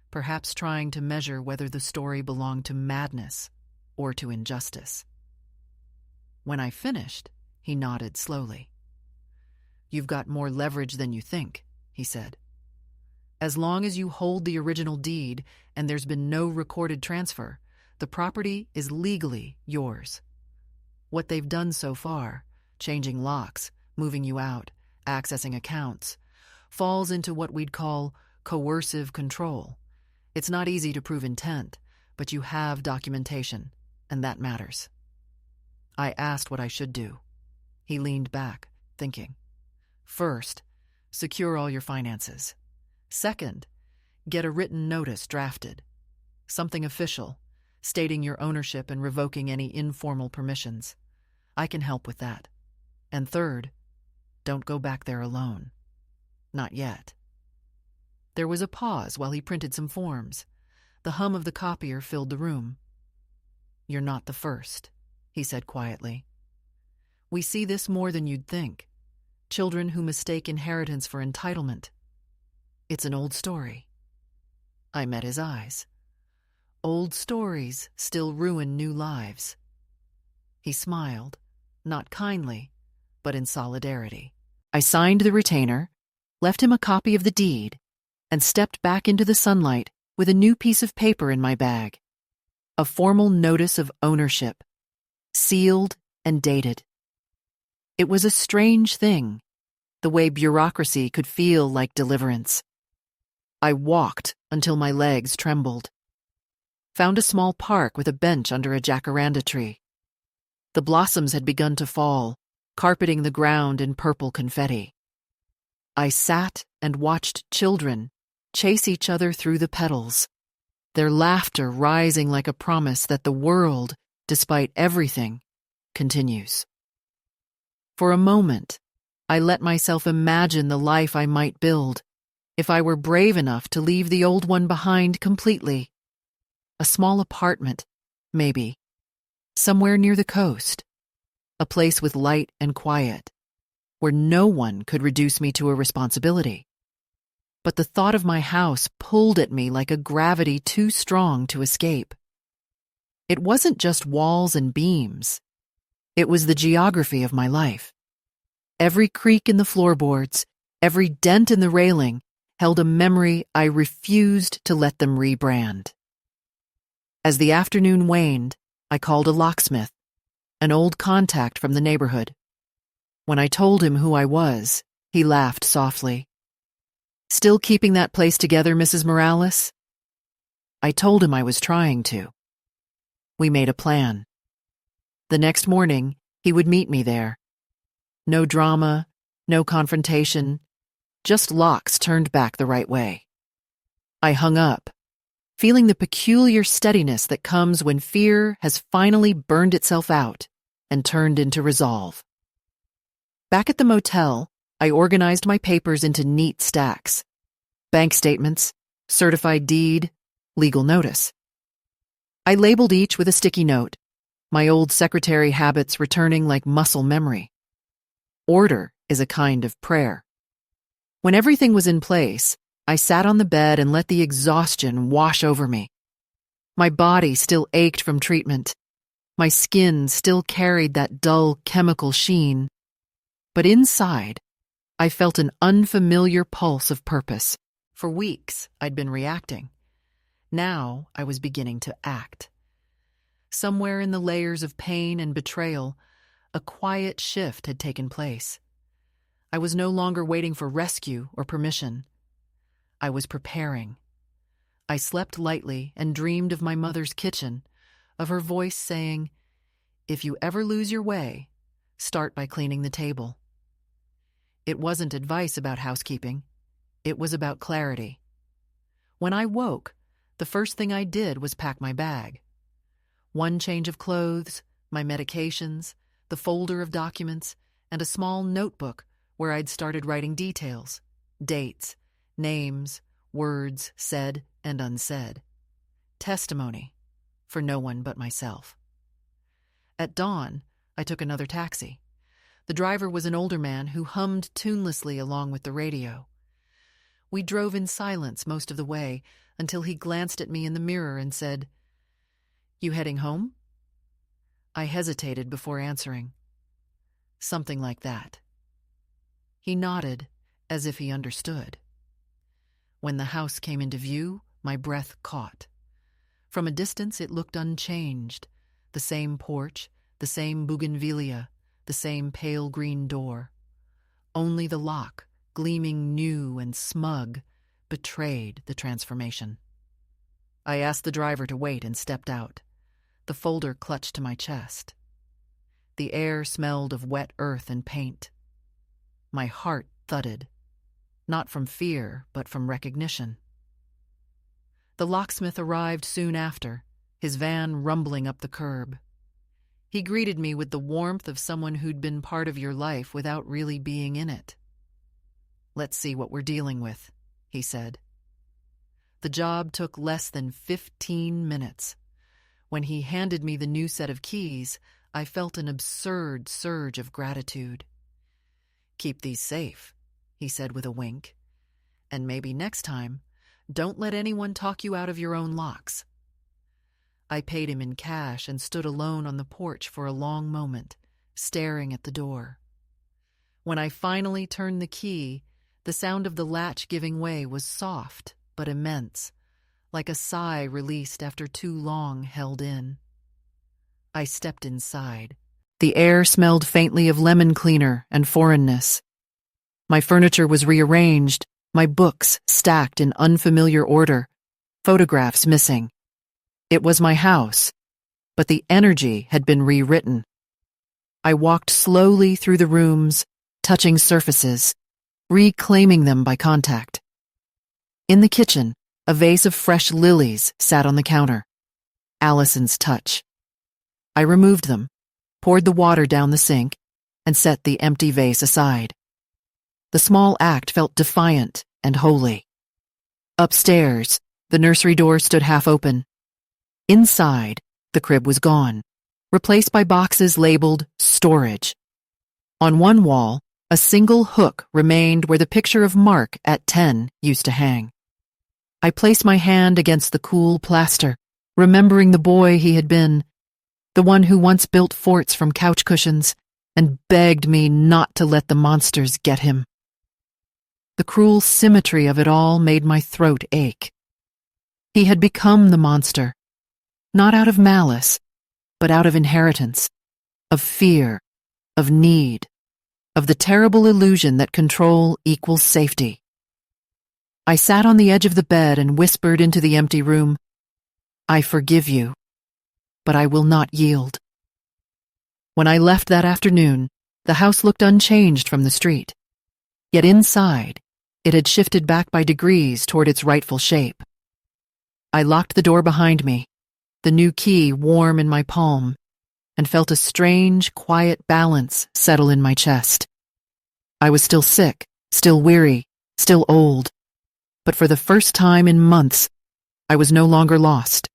perhaps trying to measure whether the story belonged to madness or to injustice. When I finished, he nodded slowly. You've got more leverage than you think, he said. As long as you hold the original deed and there's been no recorded transfer, the property is legally yours. What they've done so far, changing locks, moving you out, accessing accounts, falls into what we'd call coercive control. It's not easy to prove intent, but you have documentation, and that matters. I asked what I should do. He leaned back, thinking. First, secure all your finances. Second, get a written notice drafted. Something official, stating your ownership and revoking any informal permissions. I can help with that. And third, don't go back there alone. Not yet. There was a pause while he printed some forms. The hum of the copier filled the room. You're not the first, he said quietly. We see this more than you'd think. Children who mistake inheritance for entitlement. It's an old story. I met his eyes. Old stories still ruin new lives. He smiled, not kindly, but in solidarity. I signed the retainer, left him a copy of the deed, and stepped back into the sunlight with a new piece of paper in my bag. A formal notice of ownership, sealed and dated. It was a strange thing, the way bureaucracy could feel like deliverance. I walked until my legs trembled. Found a small park with a bench under a jacaranda tree. The blossoms had begun to fall, carpeting the ground in purple confetti. I sat and watched children chase each other through the petals, their laughter rising like a promise that the world, despite everything, continues. For a moment, I let myself imagine the life I might build if I were brave enough to leave the old one behind completely. A small apartment, maybe, somewhere near the coast, a place with light and quiet, where no one could reduce me to a responsibility. But the thought of my house pulled at me like a gravity too strong to escape. It wasn't just walls and beams. It was the geography of my life. Every creak in the floorboards, every dent in the railing, held a memory I refused to let them rebrand. As the afternoon waned, I called a locksmith, an old contact from the neighborhood. When I told him who I was, he laughed softly. Still keeping that place together, Mrs. Morales? I told him I was trying to. We made a plan. The next morning, he would meet me there. No drama, no confrontation, just locks turned back the right way. I hung up, feeling the peculiar steadiness that comes when fear has finally burned itself out and turned into resolve. Back at the motel, I organized my papers into neat stacks: bank statements, certified deed, legal notice. I labeled each with a sticky note, my old secretary habits returning like muscle memory. Order is a kind of prayer. When everything was in place, I sat on the bed and let the exhaustion wash over me. My body still ached from treatment. My skin still carried that dull chemical sheen. But inside, I felt an unfamiliar pulse of purpose. For weeks, I'd been reacting. Now, I was beginning to act. Somewhere in the layers of pain and betrayal, a quiet shift had taken place. I was no longer waiting for rescue or permission. I was preparing. I slept lightly and dreamed of my mother's kitchen, of her voice saying, "If you ever lose your way, start by cleaning the table." It wasn't advice about housekeeping. It was about clarity. When I woke, the first thing I did was pack my bag. One change of clothes, my medications, the folder of documents, and a small notebook where I'd started writing details, dates, names, words said and unsaid. Testimony for no one but myself. At dawn, I took another taxi. The driver was an older man who hummed tunelessly along with the radio. We drove in silence most of the way until he glanced at me in the mirror and said, "You heading home?" I hesitated before answering. Something like that. He nodded, as if he understood. When the house came into view, my breath caught. From a distance, it looked unchanged. The same porch, the same bougainvillea, the same pale green door. Only the lock, gleaming new and smug, betrayed the transformation. I asked the driver to wait and stepped out. The folder clutched to my chest. The air smelled of wet earth and paint. My heart thudded, not from fear, but from recognition. The locksmith arrived soon after, his van rumbling up the curb. He greeted me with the warmth of someone who'd been part of your life without really being in it. "Let's see what we're dealing with," he said. The job took less than 15 minutes. When he handed me the new set of keys, I felt an absurd surge of gratitude. "Keep these safe," he said with a wink. "And maybe next time, don't let anyone talk you out of your own locks." I paid him in cash and stood alone on the porch for a long moment, staring at the door. When I finally turned the key, the sound of the latch giving way was soft but immense, like a sigh released after too long held in. I stepped inside. The air smelled faintly of lemon cleaner and foreignness. My furniture was rearranged, my books stacked in unfamiliar order, photographs missing. It was my house, but the energy had been rewritten. I walked slowly through the rooms, touching surfaces, reclaiming them by contact. In the kitchen, a vase of fresh lilies sat on the counter. Allison's touch. I removed them, poured the water down the sink, and set the empty vase aside. The small act felt defiant and holy. Upstairs, the nursery door stood half open. Inside, the crib was gone, replaced by boxes labeled storage. On one wall, a single hook remained where the picture of Mark at 10 used to hang. I placed my hand against the cool plaster, remembering the boy he had been, the one who once built forts from couch cushions and begged me not to let the monsters get him. The cruel symmetry of it all made my throat ache. He had become the monster, not out of malice, but out of inheritance, of fear, of need, of the terrible illusion that control equals safety. I sat on the edge of the bed and whispered into the empty room, "I forgive you, but I will not yield." When I left that afternoon, the house looked unchanged from the street. Yet inside, it had shifted back by degrees toward its rightful shape. I locked the door behind me, the new key warm in my palm, and felt a strange, quiet balance settle in my chest. I was still sick, still weary, still old, but for the first time in months, I was no longer lost.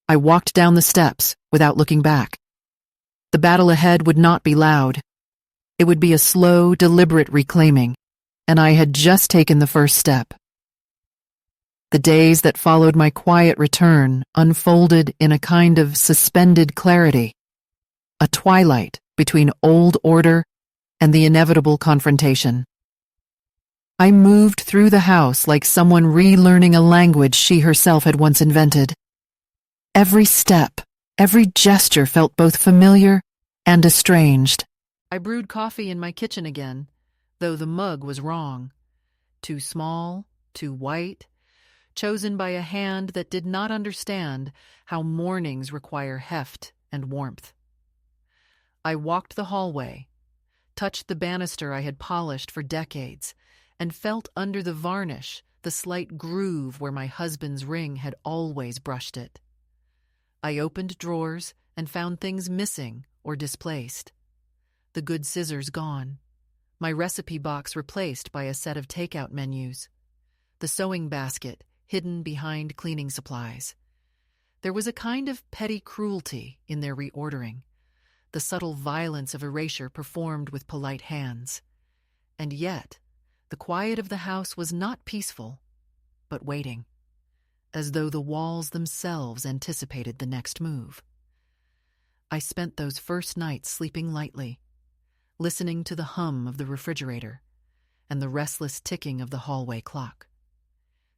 I walked down the steps without looking back. The battle ahead would not be loud. It would be a slow, deliberate reclaiming, and I had just taken the first step. The days that followed my quiet return unfolded in a kind of suspended clarity, a twilight between old order and the inevitable confrontation. I moved through the house like someone relearning a language she herself had once invented. Every step, every gesture felt both familiar and estranged. I brewed coffee in my kitchen again, though the mug was wrong. Too small, too white, chosen by a hand that did not understand how mornings require heft and warmth. I walked the hallway, touched the banister I had polished for decades, and felt under the varnish the slight groove where my husband's ring had always brushed it. I opened drawers and found things missing or displaced. The good scissors gone, my recipe box replaced by a set of takeout menus, the sewing basket hidden behind cleaning supplies. There was a kind of petty cruelty in their reordering, the subtle violence of erasure performed with polite hands. And yet, the quiet of the house was not peaceful, but waiting, as though the walls themselves anticipated the next move. I spent those first nights sleeping lightly, listening to the hum of the refrigerator and the restless ticking of the hallway clock,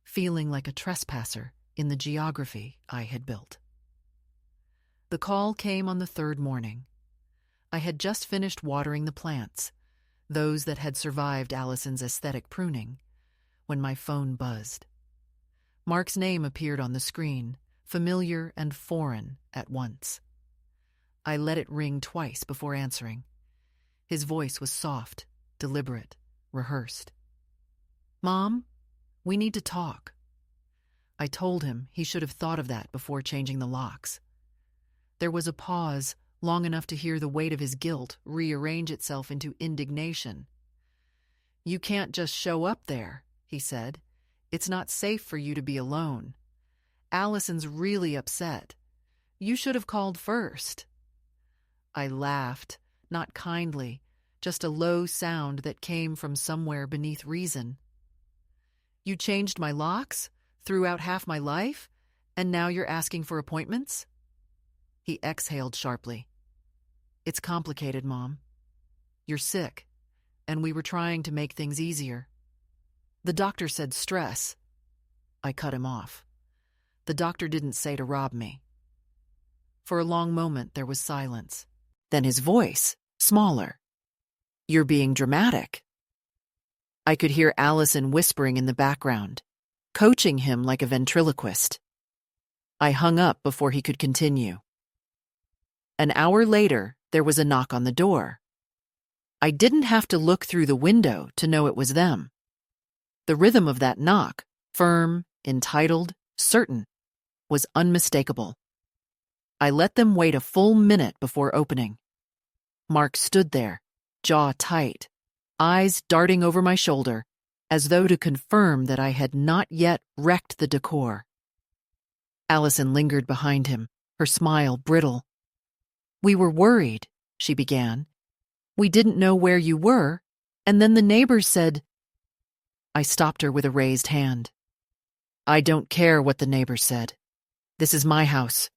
feeling like a trespasser in the geography I had built. The call came on the third morning. I had just finished watering the plants, those that had survived Allison's aesthetic pruning, when my phone buzzed. Mark's name appeared on the screen, familiar and foreign at once. I let it ring twice before answering. His voice was soft, deliberate, rehearsed. "Mom, we need to talk." I told him he should have thought of that before changing the locks. There was a pause, long enough to hear the weight of his guilt rearrange itself into indignation. "You can't just show up there," he said. "It's not safe for you to be alone. Allison's really upset. You should have called first." I laughed, not kindly, just a low sound that came from somewhere beneath reason. "You changed my locks, threw out half my life, and now you're asking for appointments?" He exhaled sharply. "It's complicated, Mom. You're sick, and we were trying to make things easier. The doctor said stress." I cut him off. The doctor didn't say to rob me. For a long moment there was silence. Then his voice, smaller. "You're being dramatic." I could hear Allison whispering in the background, coaching him like a ventriloquist. I hung up before he could continue. An hour later, there was a knock on the door. I didn't have to look through the window to know it was them. The rhythm of that knock, firm, entitled, certain, was unmistakable. I let them wait a full minute before opening. Mark stood there, jaw tight, eyes darting over my shoulder, as though to confirm that I had not yet wrecked the decor. Allison lingered behind him, her smile brittle. "We were worried," she began. "We didn't know where you were, and then the neighbors said—" I stopped her with a raised hand. "I don't care what the neighbors said. This is my house."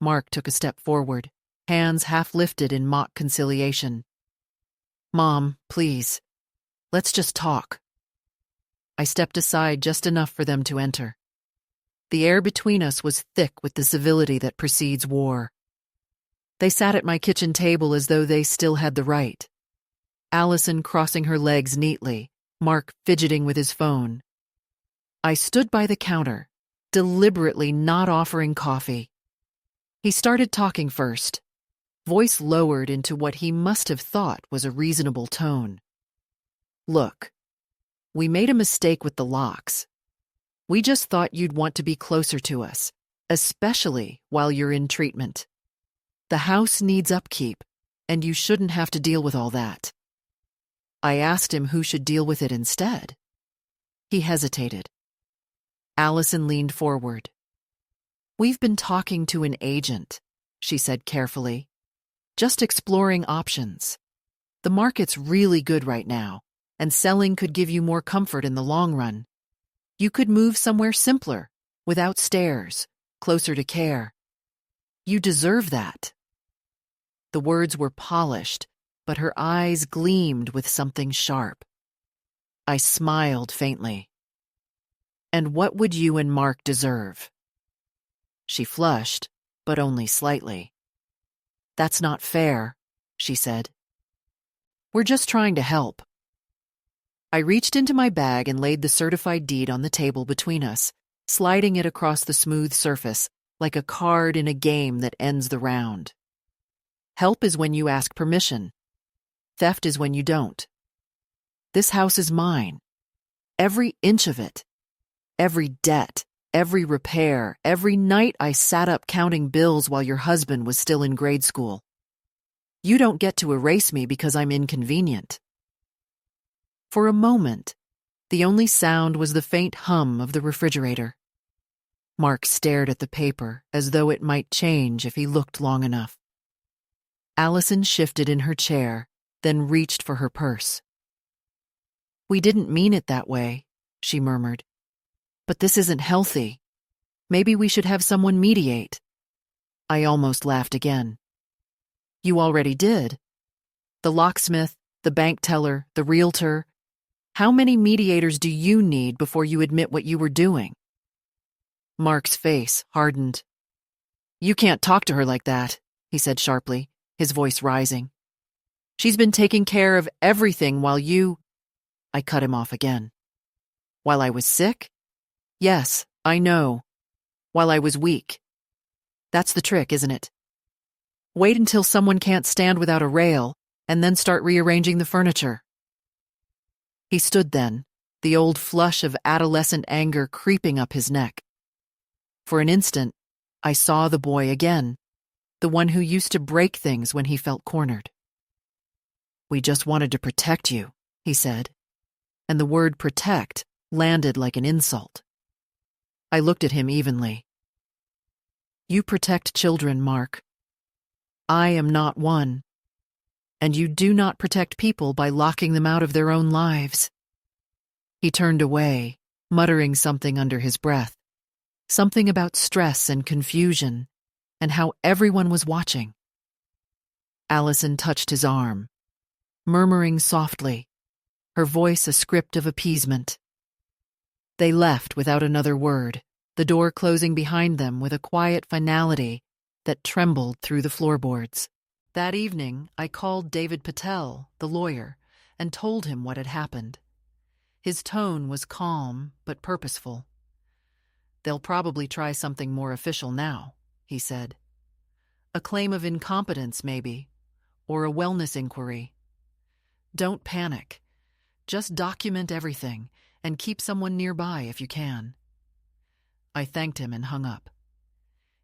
Mark took a step forward, hands half lifted in mock conciliation. "Mom, please, let's just talk." I stepped aside just enough for them to enter. The air between us was thick with the civility that precedes war. They sat at my kitchen table as though they still had the right. Allison crossing her legs neatly, Mark fidgeting with his phone. I stood by the counter, deliberately not offering coffee. He started talking first, voice lowered into what he must have thought was a reasonable tone. "Look, we made a mistake with the locks. We just thought you'd want to be closer to us, especially while you're in treatment. The house needs upkeep, and you shouldn't have to deal with all that." I asked him who should deal with it instead. He hesitated. Allison leaned forward. "We've been talking to an agent," she said carefully. "Just exploring options. The market's really good right now, and selling could give you more comfort in the long run. You could move somewhere simpler, without stairs, closer to care. You deserve that." The words were polished, but her eyes gleamed with something sharp. I smiled faintly. "And what would you and Mark deserve?" She flushed, but only slightly. "That's not fair," she said. "We're just trying to help." I reached into my bag and laid the certified deed on the table between us, sliding it across the smooth surface like a card in a game that ends the round. Help is when you ask permission. Theft is when you don't. This house is mine. Every inch of it. Every debt. Every repair. Every night I sat up counting bills while your husband was still in grade school. You don't get to erase me because I'm inconvenient. For a moment, the only sound was the faint hum of the refrigerator. Mark stared at the paper as though it might change if he looked long enough. Allison shifted in her chair, then reached for her purse. "We didn't mean it that way," she murmured. "But this isn't healthy. Maybe we should have someone mediate." I almost laughed again. "You already did. The locksmith, the bank teller, the realtor. How many mediators do you need before you admit what you were doing?" Mark's face hardened. "You can't talk to her like that," he said sharply, his voice rising. "She's been taking care of everything while you—" I cut him off again. "While I was sick? Yes, I know. While I was weak. That's the trick, isn't it? Wait until someone can't stand without a rail, and then start rearranging the furniture." He stood then, the old flush of adolescent anger creeping up his neck. For an instant, I saw the boy again, the one who used to break things when he felt cornered. "We just wanted to protect you," he said, and the word protect landed like an insult. I looked at him evenly. "You protect children, Mark. I am not one. And you do not protect people by locking them out of their own lives." He turned away, muttering something under his breath, something about stress and confusion, and how everyone was watching. Allison touched his arm, murmuring softly, her voice a script of appeasement. They left without another word, the door closing behind them with a quiet finality that trembled through the floorboards. That evening, I called David Patel, the lawyer, and told him what had happened. His tone was calm but purposeful. "They'll probably try something more official now," he said. "A claim of incompetence, maybe, or a wellness inquiry. Don't panic. Just document everything and keep someone nearby if you can." I thanked him and hung up.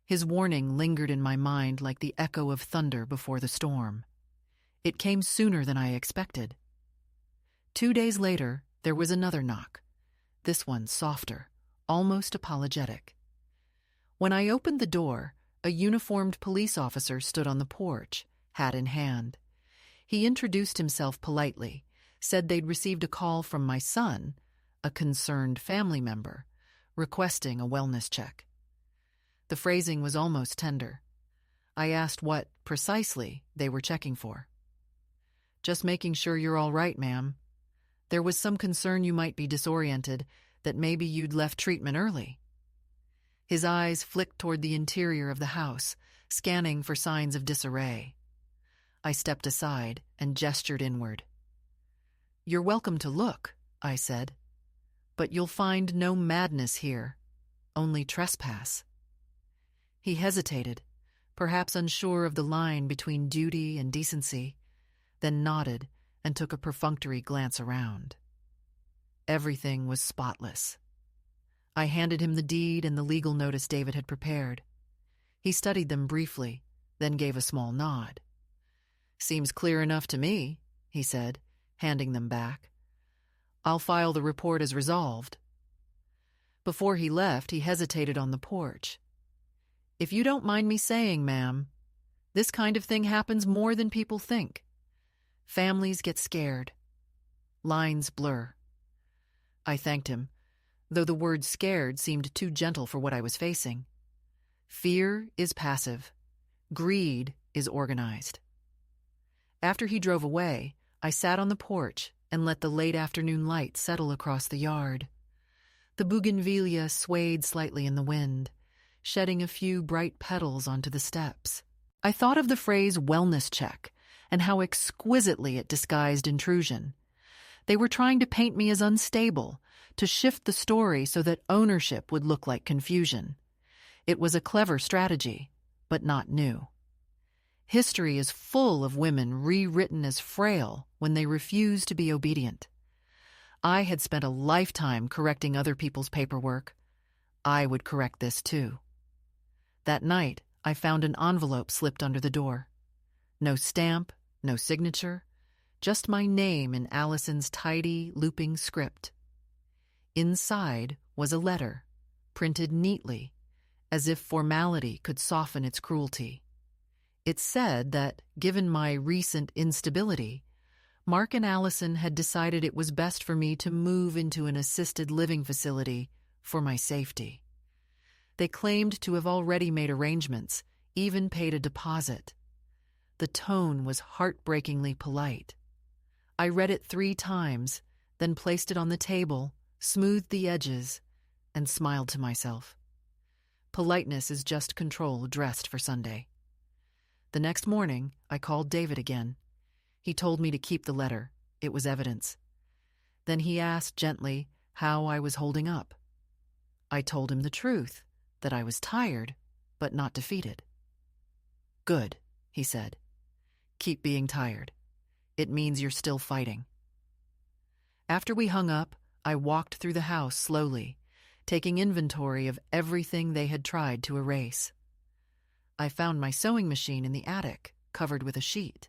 His warning lingered in my mind like the echo of thunder before the storm. It came sooner than I expected. 2 days later, there was another knock, this one softer, almost apologetic. When I opened the door, a uniformed police officer stood on the porch, hat in hand. He introduced himself politely, said they'd received a call from my son, a concerned family member, requesting a wellness check. The phrasing was almost tender. I asked what, precisely, they were checking for. "Just making sure you're all right, ma'am. There was some concern you might be disoriented, that maybe you'd left treatment early." His eyes flicked toward the interior of the house, scanning for signs of disarray. I stepped aside and gestured inward. "You're welcome to look," I said, "but you'll find no madness here, only trespass." He hesitated, perhaps unsure of the line between duty and decency, then nodded and took a perfunctory glance around. Everything was spotless. I handed him the deed and the legal notice David had prepared. He studied them briefly, then gave a small nod. "Seems clear enough to me," he said, handing them back. "I'll file the report as resolved." Before he left, he hesitated on the porch. "If you don't mind me saying, ma'am, this kind of thing happens more than people think. Families get scared. Lines blur." I thanked him, though the word scared seemed too gentle for what I was facing. Fear is passive. Greed is organized. After he drove away, I sat on the porch and let the late afternoon light settle across the yard. The bougainvillea swayed slightly in the wind, shedding a few bright petals onto the steps. I thought of the phrase wellness check and how exquisitely it disguised intrusion. They were trying to paint me as unstable, to shift the story so that ownership would look like confusion. It was a clever strategy, but not new. History is full of women rewritten as frail when they refuse to be obedient. I had spent a lifetime correcting other people's paperwork. I would correct this too. That night, I found an envelope slipped under the door. No stamp, no signature, just my name in Allison's tidy, looping script. Inside was a letter, printed neatly, as if formality could soften its cruelty. It said that, given my recent instability, Mark and Allison had decided it was best for me to move into an assisted living facility for my safety. They claimed to have already made arrangements, even paid a deposit. The tone was heartbreakingly polite. I read it 3 times, then placed it on the table, smoothed the edges, and smiled to myself. Politeness is just control dressed for Sunday. The next morning, I called David again. He told me to keep the letter. It was evidence. Then he asked gently how I was holding up. I told him the truth, that I was tired, but not defeated. "Good," he said. "Keep being tired. It means you're still fighting." After we hung up, I walked through the house slowly, taking inventory of everything they had tried to erase. I found my sewing machine in the attic, covered with a sheet.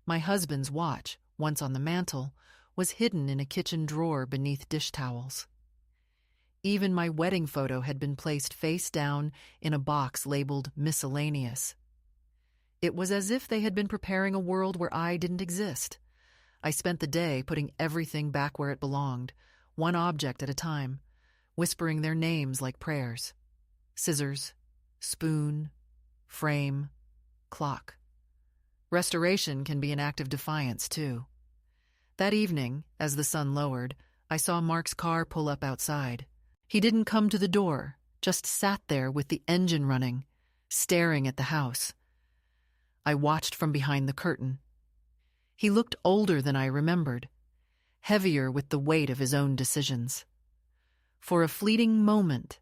My husband's watch, once on the mantel, was hidden in a kitchen drawer beneath dish towels. Even my wedding photo had been placed face down in a box labeled miscellaneous. It was as if they had been preparing a world where I didn't exist. I spent the day putting everything back where it belonged, one object at a time, whispering their names like prayers. Scissors, spoon, frame, clock. Restoration can be an act of defiance, too. That evening, as the sun lowered, I saw Mark's car pull up outside. He didn't come to the door, just sat there with the engine running, staring at the house. I watched from behind the curtain. He looked older than I remembered, heavier with the weight of his own decisions. For a fleeting moment,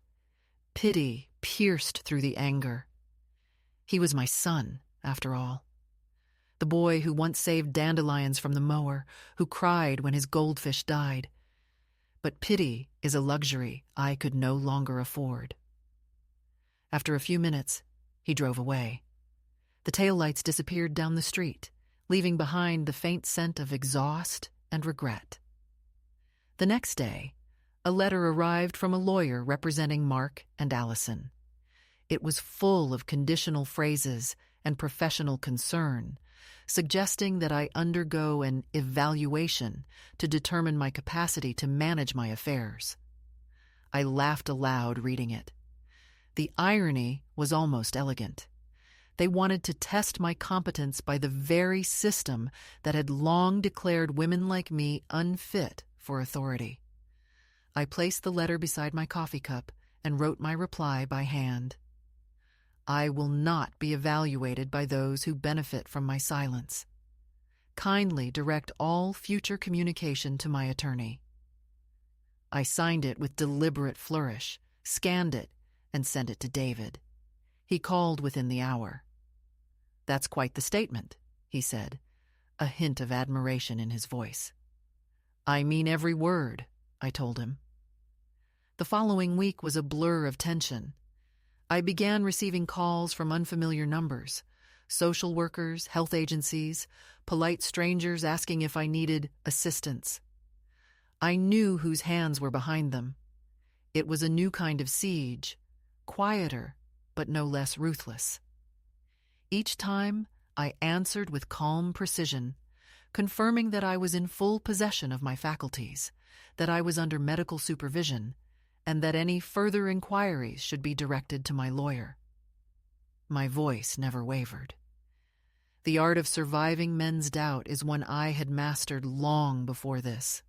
pity pierced through the anger. He was my son, after all. The boy who once saved dandelions from the mower, who cried when his goldfish died. But pity is a luxury I could no longer afford. After a few minutes, he drove away. The taillights disappeared down the street, leaving behind the faint scent of exhaust and regret. The next day, a letter arrived from a lawyer representing Mark and Allison. It was full of conditional phrases and professional concern, suggesting that I undergo an evaluation to determine my capacity to manage my affairs. I laughed aloud reading it. The irony was almost elegant. They wanted to test my competence by the very system that had long declared women like me unfit for authority. I placed the letter beside my coffee cup and wrote my reply by hand. I will not be evaluated by those who benefit from my silence. Kindly direct all future communication to my attorney. I signed it with deliberate flourish, scanned it, and sent it to David. He called within the hour. "That's quite the statement," he said, a hint of admiration in his voice. "I mean every word," I told him. The following week was a blur of tension. I began receiving calls from unfamiliar numbers, social workers, health agencies, polite strangers asking if I needed assistance. I knew whose hands were behind them. It was a new kind of siege, quieter, but no less ruthless. Each time, I answered with calm precision, confirming that I was in full possession of my faculties, that I was under medical supervision, and that any further inquiries should be directed to my lawyer. My voice never wavered. The art of surviving men's doubt is one I had mastered long before this.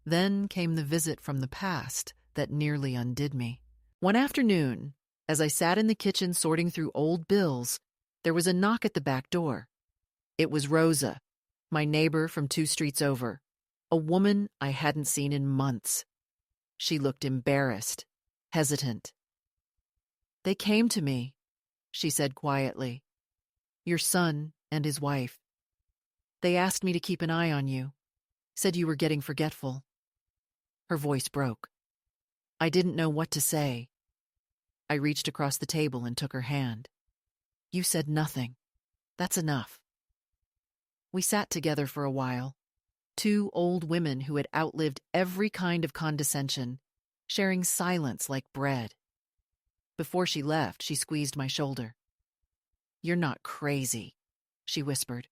Then came the visit from the past that nearly undid me. One afternoon, as I sat in the kitchen sorting through old bills, there was a knock at the back door. It was Rosa, my neighbor from 2 streets over, a woman I hadn't seen in months. She looked embarrassed, hesitant. "They came to me," she said quietly. "Your son and his wife. They asked me to keep an eye on you, said you were getting forgetful." Her voice broke. I didn't know what to say. I reached across the table and took her hand. "You said nothing. That's enough." We sat together for a while, 2 old women who had outlived every kind of condescension, sharing silence like bread. Before she left, she squeezed my shoulder. "You're not crazy," she whispered.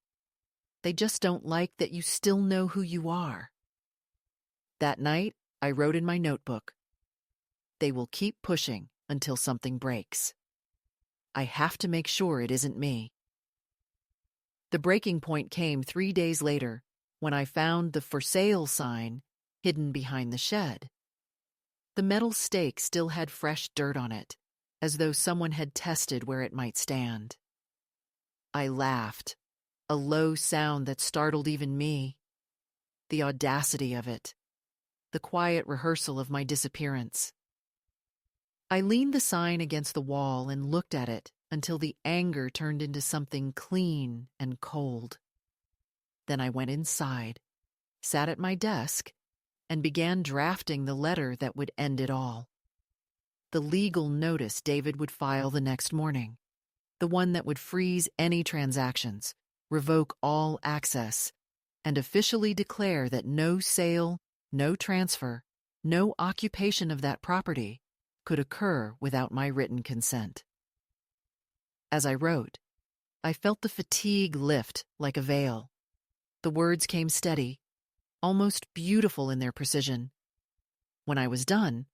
"They just don't like that you still know who you are." That night, I wrote in my notebook, "They will keep pushing until something breaks. I have to make sure it isn't me." The breaking point came 3 days later when I found the "for sale" sign hidden behind the shed. The metal stake still had fresh dirt on it, as though someone had tested where it might stand. I laughed, a low sound that startled even me. The audacity of it, the quiet rehearsal of my disappearance. I leaned the sign against the wall and looked at it until the anger turned into something clean and cold. Then I went inside, sat at my desk, and began drafting the letter that would end it all. The legal notice David would file the next morning. The one that would freeze any transactions, revoke all access, and officially declare that no sale, no transfer, no occupation of that property could occur without my written consent. As I wrote, I felt the fatigue lift like a veil. The words came steady, almost beautiful in their precision. When I was done,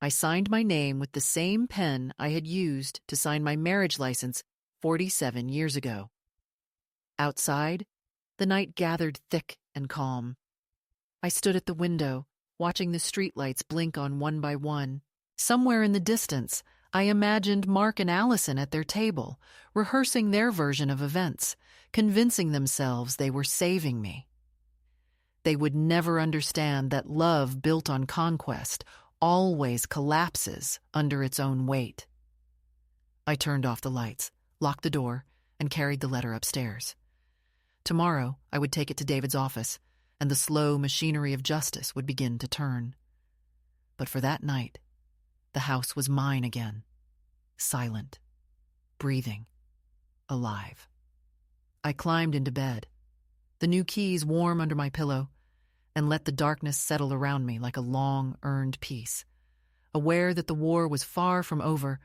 I signed my name with the same pen I had used to sign my marriage license 47 years ago. Outside, the night gathered thick and calm. I stood at the window, watching the streetlights blink on one by one. Somewhere in the distance, I imagined Mark and Allison at their table, rehearsing their version of events, convincing themselves they were saving me. They would never understand that love built on conquest always collapses under its own weight. I turned off the lights, locked the door, and carried the letter upstairs. Tomorrow, I would take it to David's office, and the slow machinery of justice would begin to turn. But for that night, the house was mine again, silent, breathing, alive. I climbed into bed, the new keys warm under my pillow, and let the darkness settle around me like a long-earned peace, aware that the war was far from over,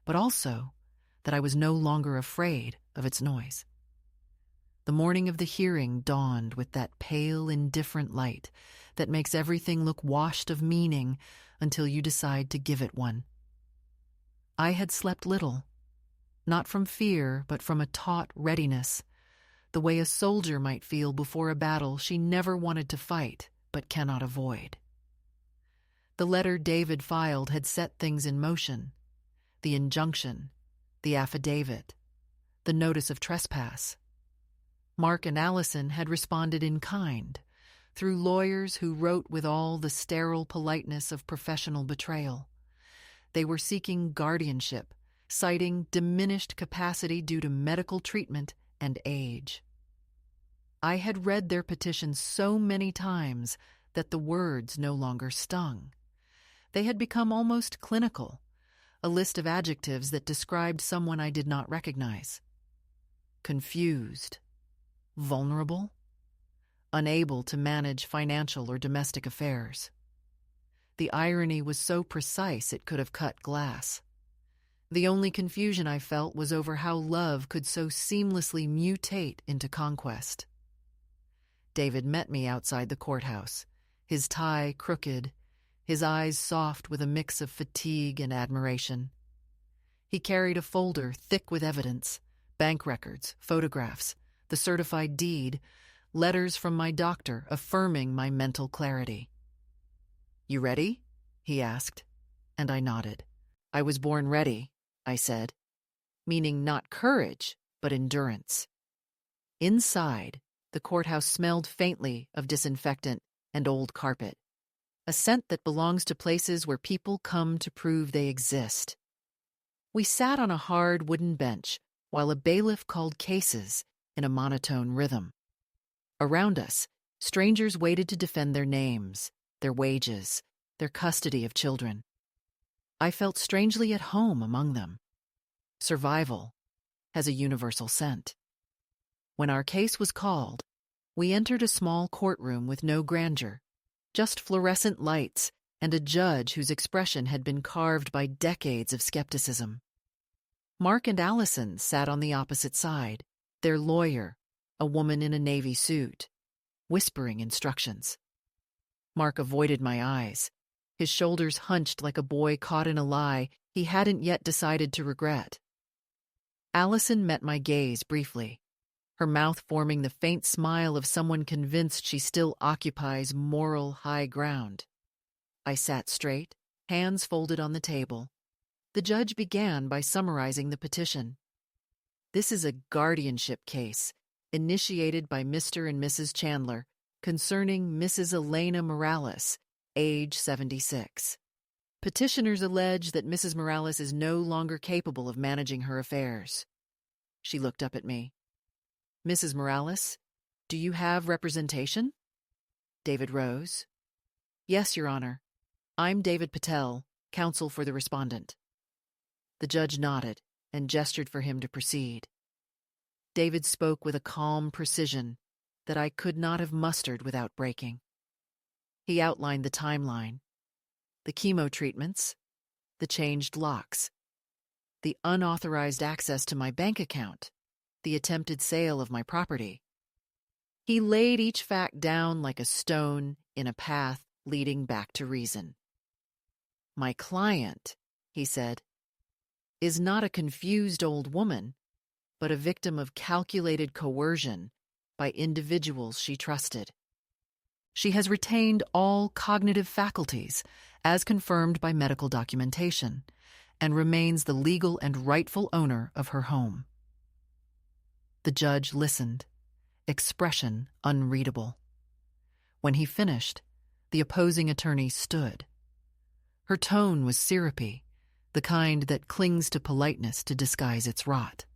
but also that I was no longer afraid of its noise. The morning of the hearing dawned with that pale, indifferent light that makes everything look washed of meaning until you decide to give it one. I had slept little, not from fear, but from a taut readiness, the way a soldier might feel before a battle she never wanted to fight but cannot avoid. The letter David filed had set things in motion: the injunction, the affidavit, the notice of trespass. Mark and Allison had responded in kind, through lawyers who wrote with all the sterile politeness of professional betrayal. They were seeking guardianship, citing diminished capacity due to medical treatment and age. I had read their petitions so many times that the words no longer stung. They had become almost clinical, a list of adjectives that described someone I did not recognize. Confused, vulnerable, unable to manage financial or domestic affairs. The irony was so precise it could have cut glass. The only confusion I felt was over how love could so seamlessly mutate into conquest. David met me outside the courthouse, his tie crooked, his eyes soft with a mix of fatigue and admiration. He carried a folder thick with evidence, bank records, photographs, the certified deed, letters from my doctor affirming my mental clarity. "You ready?" he asked, and I nodded. "I was born ready," I said, meaning not courage, but endurance. Inside, the courthouse smelled faintly of disinfectant and old carpet, a scent that belongs to places where people come to prove they exist. We sat on a hard wooden bench while a bailiff called cases in a monotone rhythm. Around us, strangers waited to defend their names, their wages, their custody of children. I felt strangely at home among them. Survival has a universal scent. When our case was called, we entered a small courtroom with no grandeur, just fluorescent lights and a judge whose expression had been carved by decades of skepticism. Mark and Allison sat on the opposite side, their lawyer, a woman in a navy suit, whispering instructions. Mark avoided my eyes, his shoulders hunched like a boy caught in a lie he hadn't yet decided to regret. Allison met my gaze briefly, her mouth forming the faint smile of someone convinced she still occupies moral high ground. I sat straight, hands folded on the table. The judge began by summarizing the petition. "This is a guardianship case, initiated by Mr. and Mrs. Chandler, concerning Mrs. Elena Morales, age 76. Petitioners allege that Mrs. Morales is no longer capable of managing her affairs." She looked up at me. "Mrs. Morales, do you have representation?" David rose. "Yes, Your Honor. I'm David Patel, counsel for the respondent." The judge nodded and gestured for him to proceed. David spoke with a calm precision that I could not have mustered without breaking. He outlined the timeline, the chemo treatments, the changed locks, the unauthorized access to my bank account, the attempted sale of my property. He laid each fact down like a stone in a path leading back to reason. "My client," he said, "is not a confused old woman, but a victim of calculated coercion by individuals she trusted. She has retained all cognitive faculties, as confirmed by medical documentation, and remains the legal and rightful owner of her home." The judge listened, expression unreadable. When he finished, the opposing attorney stood. Her tone was syrupy, the kind that clings to politeness to disguise its rot.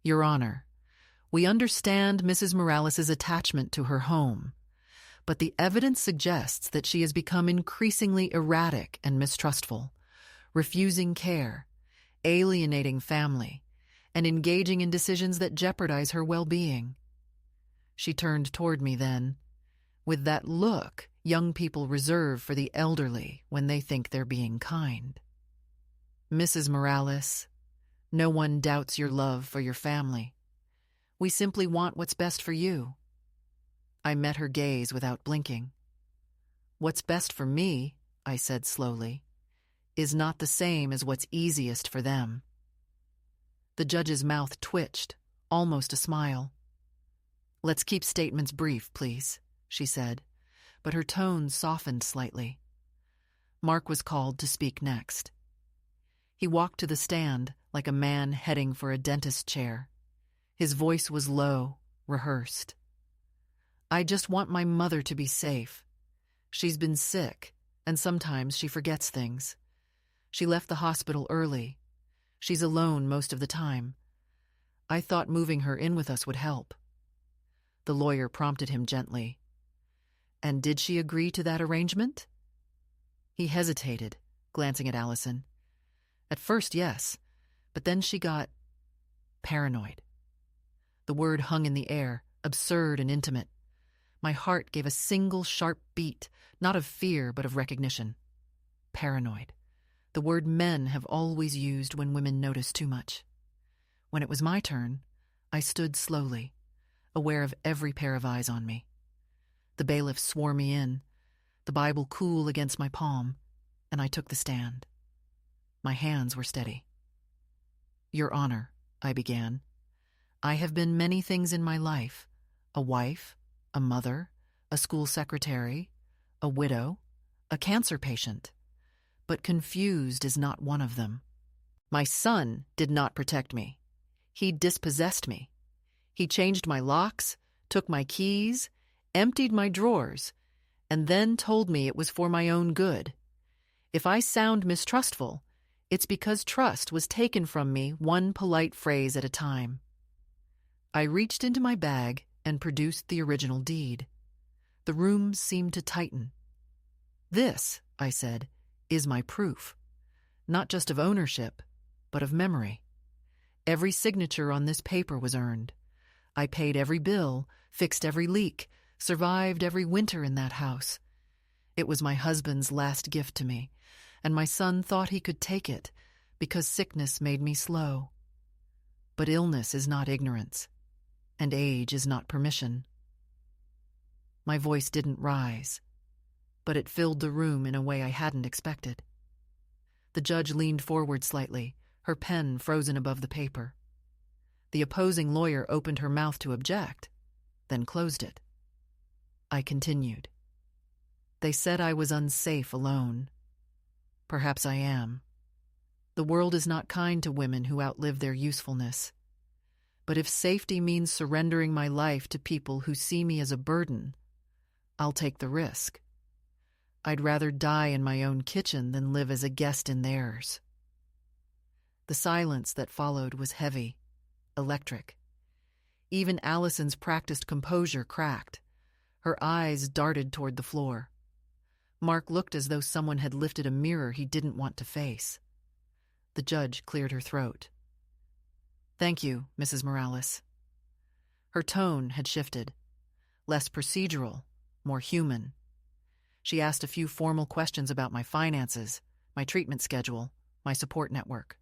"Your Honor, we understand Mrs. Morales' attachment to her home, but the evidence suggests that she has become increasingly erratic and mistrustful, refusing care, alienating family, and engaging in decisions that jeopardize her well-being." She turned toward me then, with that look young people reserve for the elderly when they think they're being kind. "Mrs. Morales, no one doubts your love for your family. We simply want what's best for you." I met her gaze without blinking. "What's best for me," I said slowly, "is not the same as what's easiest for them." The judge's mouth twitched, almost a smile. "Let's keep statements brief, please," she said, but her tone softened slightly. Mark was called to speak next. He walked to the stand like a man heading for a dentist chair. His voice was low, rehearsed. "I just want my mother to be safe. She's been sick, and sometimes she forgets things. She left the hospital early. She's alone most of the time. I thought moving her in with us would help." The lawyer prompted him gently. "And did she agree to that arrangement?" He hesitated, glancing at Allison. At first, yes, but then she got paranoid. The word hung in the air, absurd and intimate. My heart gave a single sharp beat, not of fear, but of recognition. Paranoid. The word men have always used when women notice too much. When it was my turn, I stood slowly, aware of every pair of eyes on me. The bailiff swore me in, the Bible cool against my palm, and I took the stand. My hands were steady. Your Honor, I began, I have been many things in my life: a wife, a mother, a school secretary, a widow, a cancer patient. But confused is not one of them. My son did not protect me. He dispossessed me. He changed my locks, took my keys, emptied my drawers, and then told me it was for my own good. If I sound mistrustful, it's because trust was taken from me one polite phrase at a time. I reached into my bag and produced the original deed. The room seemed to tighten. This, I said, is my proof, not just of ownership, but of memory. Every signature on this paper was earned. I paid every bill, fixed every leak, survived every winter in that house. It was my husband's last gift to me, and my son thought he could take it because sickness made me slow. But illness is not ignorance, and age is not permission. My voice didn't rise, but it filled the room in a way I hadn't expected. The judge leaned forward slightly, her pen frozen above the paper. The opposing lawyer opened her mouth to object, then closed it. I continued. They said I was unsafe alone. Perhaps I am. The world is not kind to women who outlive their usefulness. But if safety means surrendering my life to people who see me as a burden, I'll take the risk. I'd rather die in my own kitchen than live as a guest in theirs. The silence that followed was heavy, electric. Even Allison's practiced composure cracked. Her eyes darted toward the floor. Mark looked as though someone had lifted a mirror he didn't want to face. The judge cleared her throat. Thank you, Mrs. Morales. Her tone had shifted. Less procedural, more human. She asked a few formal questions about my finances, my treatment schedule, my support network.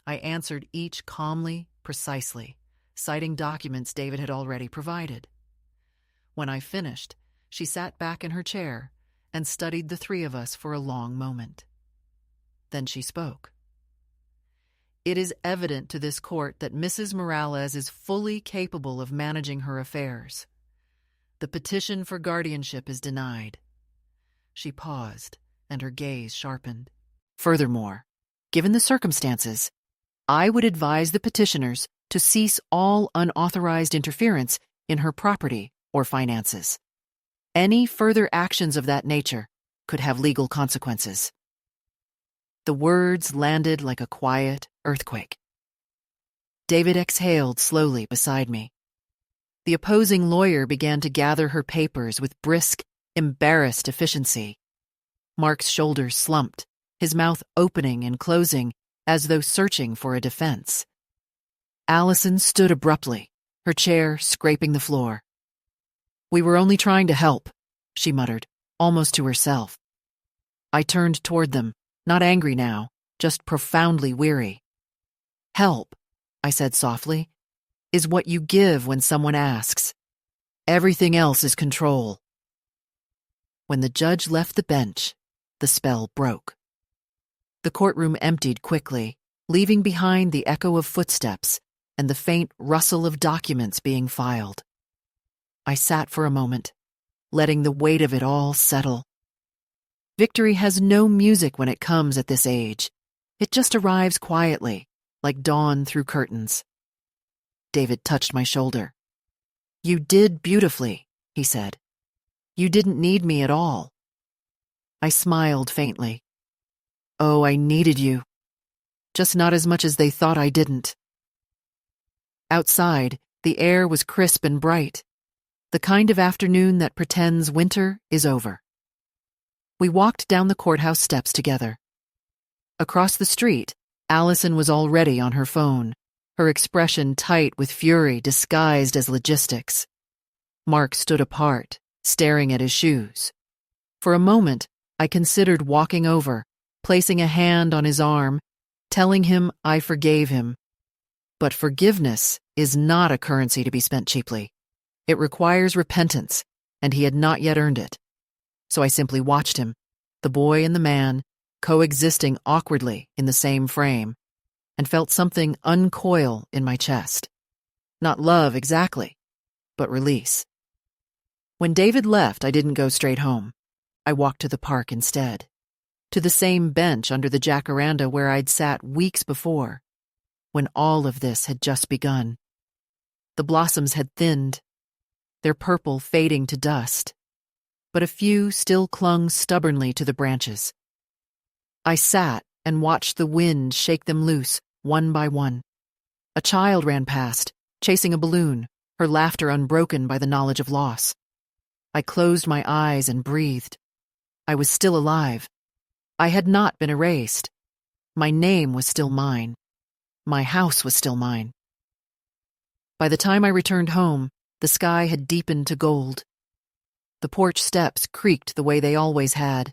I answered each calmly, precisely, citing documents David had already provided. When I finished, she sat back in her chair and studied the three of us for a long moment. Then she spoke. It is evident to this court that Mrs. Morales is fully capable of managing her affairs. The petition for guardianship is denied. She paused, and her gaze sharpened. Furthermore, given the circumstances, I would advise the petitioners to cease all unauthorized interference in her property or finances. Any further actions of that nature could have legal consequences. The words landed like a quiet earthquake. David exhaled slowly beside me. The opposing lawyer began to gather her papers with brisk, embarrassed efficiency. Mark's shoulders slumped, his mouth opening and closing as though searching for a defense. Allison stood abruptly, her chair scraping the floor. We were only trying to help, she muttered, almost to herself. I turned toward them, not angry now, just profoundly weary. Help, I said softly, is what you give when someone asks. Everything else is control. When the judge left the bench, the spell broke. The courtroom emptied quickly, leaving behind the echo of footsteps and the faint rustle of documents being filed. I sat for a moment, letting the weight of it all settle. Victory has no music when it comes at this age. It just arrives quietly, like dawn through curtains. David touched my shoulder. You did beautifully, he said. You didn't need me at all. I smiled faintly. Oh, I needed you. Just not as much as they thought I didn't. Outside, the air was crisp and bright, the kind of afternoon that pretends winter is over. We walked down the courthouse steps together. Across the street, Allison was already on her phone, her expression tight with fury disguised as logistics. Mark stood apart, staring at his shoes. For a moment, I considered walking over, placing a hand on his arm, telling him I forgave him. But forgiveness is not a currency to be spent cheaply. It requires repentance, and he had not yet earned it. So I simply watched him, the boy and the man, coexisting awkwardly in the same frame, and felt something uncoil in my chest. Not love exactly, but release. When David left, I didn't go straight home. I walked to the park instead, to the same bench under the jacaranda where I'd sat weeks before, when all of this had just begun. The blossoms had thinned, their purple fading to dust, but a few still clung stubbornly to the branches. I sat and watched the wind shake them loose, one by one. A child ran past, chasing a balloon, her laughter unbroken by the knowledge of loss. I closed my eyes and breathed. I was still alive. I had not been erased. My name was still mine. My house was still mine. By the time I returned home, the sky had deepened to gold. The porch steps creaked the way they always had,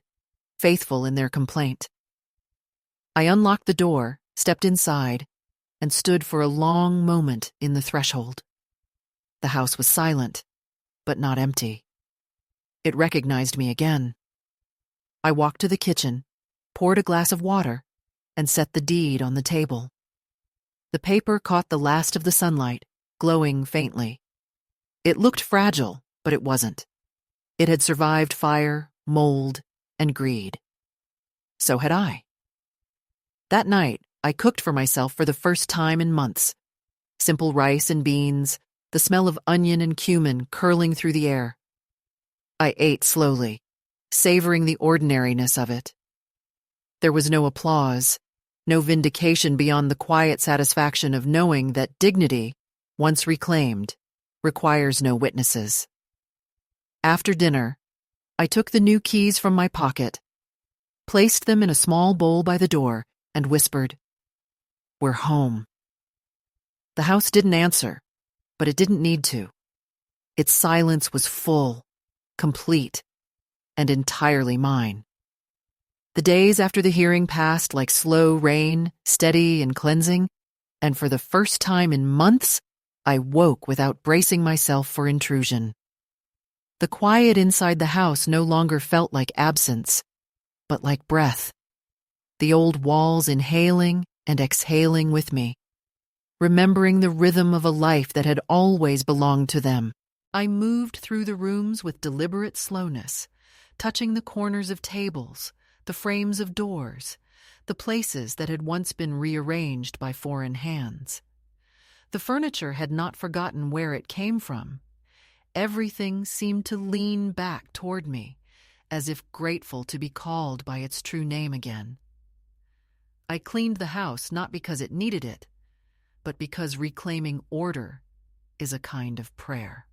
faithful in their complaint. I unlocked the door, stepped inside, and stood for a long moment in the threshold. The house was silent, but not empty. It recognized me again. I walked to the kitchen, poured a glass of water, and set the deed on the table. The paper caught the last of the sunlight, glowing faintly. It looked fragile, but it wasn't. It had survived fire, mold, and greed. So had I. That night, I cooked for myself for the first time in months. Simple rice and beans, the smell of onion and cumin curling through the air. I ate slowly, savoring the ordinariness of it. There was no applause, no vindication beyond the quiet satisfaction of knowing that dignity, once reclaimed, requires no witnesses. After dinner, I took the new keys from my pocket, placed them in a small bowl by the door, and whispered, "We're home." The house didn't answer, but it didn't need to. Its silence was full, complete, and entirely mine. The days after the hearing passed like slow rain, steady and cleansing, and for the first time in months, I woke without bracing myself for intrusion. The quiet inside the house no longer felt like absence, but like breath. The old walls inhaling and exhaling with me, remembering the rhythm of a life that had always belonged to them. I moved through the rooms with deliberate slowness, touching the corners of tables, the frames of doors, the places that had once been rearranged by foreign hands. The furniture had not forgotten where it came from. Everything seemed to lean back toward me, as if grateful to be called by its true name again. I cleaned the house not because it needed it, but because reclaiming order is a kind of prayer.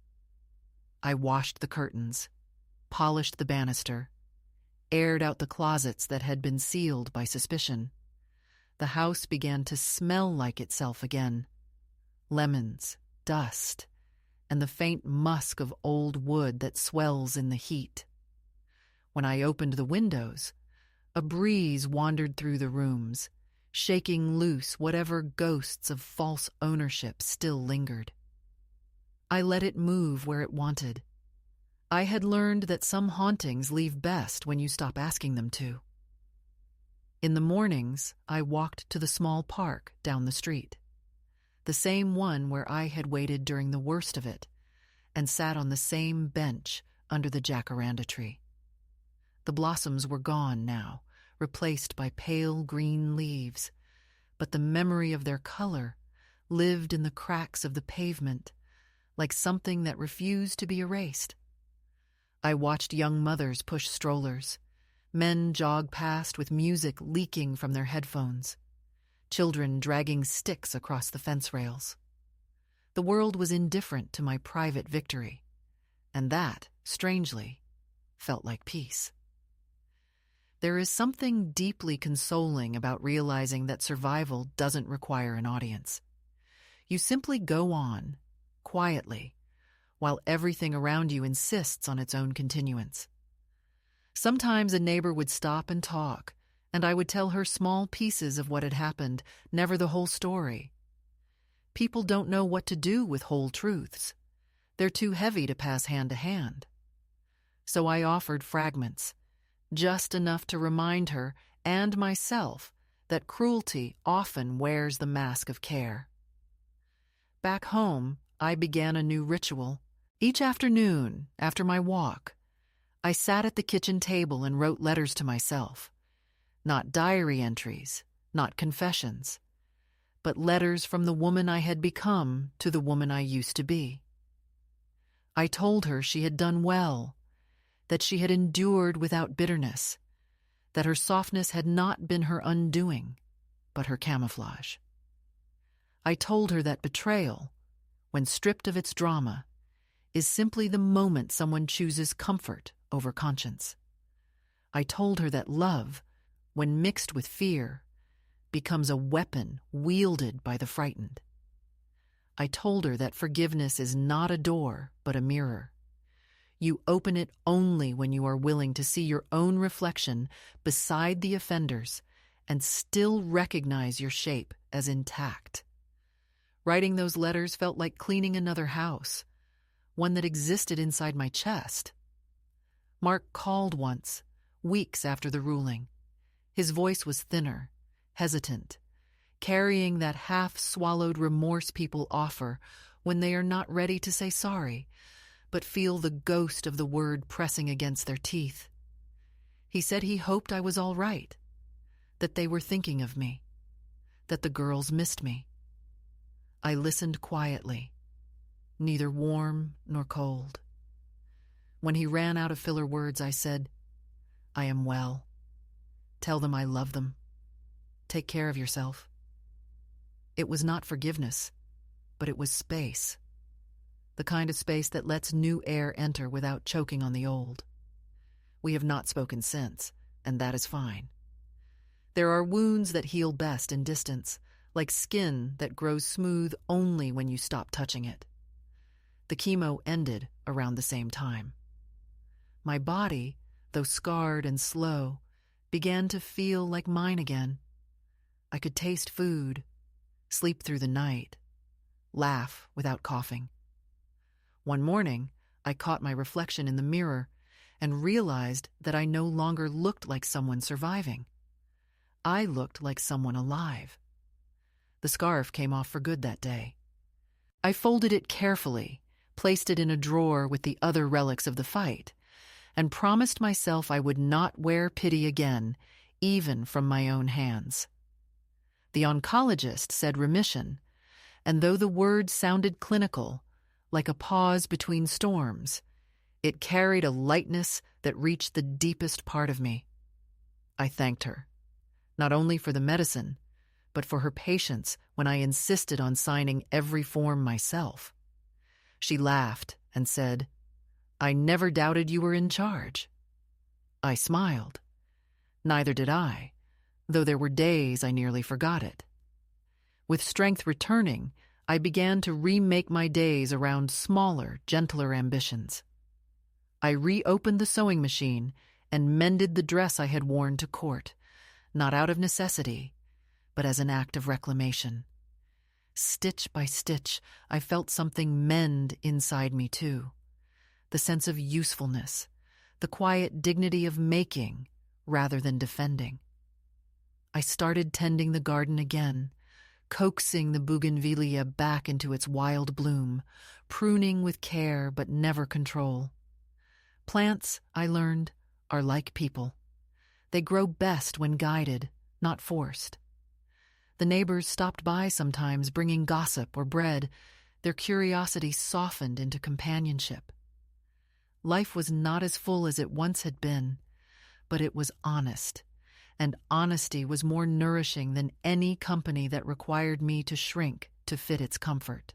I washed the curtains, polished the banister, aired out the closets that had been sealed by suspicion. The house began to smell like itself again. Lemons, dust, and the faint musk of old wood that swells in the heat. When I opened the windows, a breeze wandered through the rooms, shaking loose whatever ghosts of false ownership still lingered. I let it move where it wanted. I had learned that some hauntings leave best when you stop asking them to. In the mornings, I walked to the small park down the street, the same one where I had waited during the worst of it, and sat on the same bench under the jacaranda tree. The blossoms were gone now, replaced by pale green leaves, but the memory of their color lived in the cracks of the pavement, like something that refused to be erased. I watched young mothers push strollers, men jog past with music leaking from their headphones, children dragging sticks across the fence rails. The world was indifferent to my private victory, and that, strangely, felt like peace. There is something deeply consoling about realizing that survival doesn't require an audience. You simply go on, quietly, while everything around you insists on its own continuance. Sometimes a neighbor would stop and talk, and I would tell her small pieces of what had happened, never the whole story. People don't know what to do with whole truths. They're too heavy to pass hand to hand. So I offered fragments, just enough to remind her and myself that cruelty often wears the mask of care. Back home, I began a new ritual. Each afternoon, after my walk, I sat at the kitchen table and wrote letters to myself. Not diary entries, not confessions, but letters from the woman I had become to the woman I used to be. I told her she had done well, that she had endured without bitterness, that her softness had not been her undoing, but her camouflage. I told her that betrayal, when stripped of its drama, is simply the moment someone chooses comfort over conscience. I told her that love, when mixed with fear, becomes a weapon wielded by the frightened. I told her that forgiveness is not a door, but a mirror. You open it only when you are willing to see your own reflection beside the offender's and still recognize your shape as intact. Writing those letters felt like cleaning another house, one that existed inside my chest. Mark called once, weeks after the ruling. His voice was thinner, hesitant, carrying that half-swallowed remorse people offer when they are not ready to say sorry, but feel the ghost of the word pressing against their teeth. He said he hoped I was all right, that they were thinking of me, that the girls missed me. I listened quietly, neither warm nor cold. When he ran out of filler words, I said, "I am well. Tell them I love them. Take care of yourself." It was not forgiveness, but it was space. The kind of space that lets new air enter without choking on the old. We have not spoken since, and that is fine. There are wounds that heal best in distance, like skin that grows smooth only when you stop touching it. The chemo ended around the same time. My body, though scarred and slow, began to feel like mine again. I could taste food, sleep through the night, laugh without coughing. One morning, I caught my reflection in the mirror and realized that I no longer looked like someone surviving. I looked like someone alive. The scarf came off for good that day. I folded it carefully, placed it in a drawer with the other relics of the fight, and promised myself I would not wear pity again, even from my own hands. The oncologist said remission, and though the word sounded clinical, like a pause between storms, it carried a lightness that reached the deepest part of me. I thanked her, not only for the medicine, but for her patience when I insisted on signing every form myself. She laughed and said, "I never doubted you were in charge." I smiled. Neither did I, though there were days I nearly forgot it. With strength returning, I began to remake my days around smaller, gentler ambitions. I reopened the sewing machine and mended the dress I had worn to court, not out of necessity, but as an act of reclamation. Stitch by stitch, I felt something mend inside me too. The sense of usefulness, the quiet dignity of making rather than defending. I started tending the garden again, coaxing the bougainvillea back into its wild bloom, pruning with care but never control. Plants, I learned, are like people. They grow best when guided, not forced. The neighbors stopped by sometimes bringing gossip or bread, their curiosity softened into companionship. Life was not as full as it once had been, but it was honest, and honesty was more nourishing than any company that required me to shrink to fit its comfort.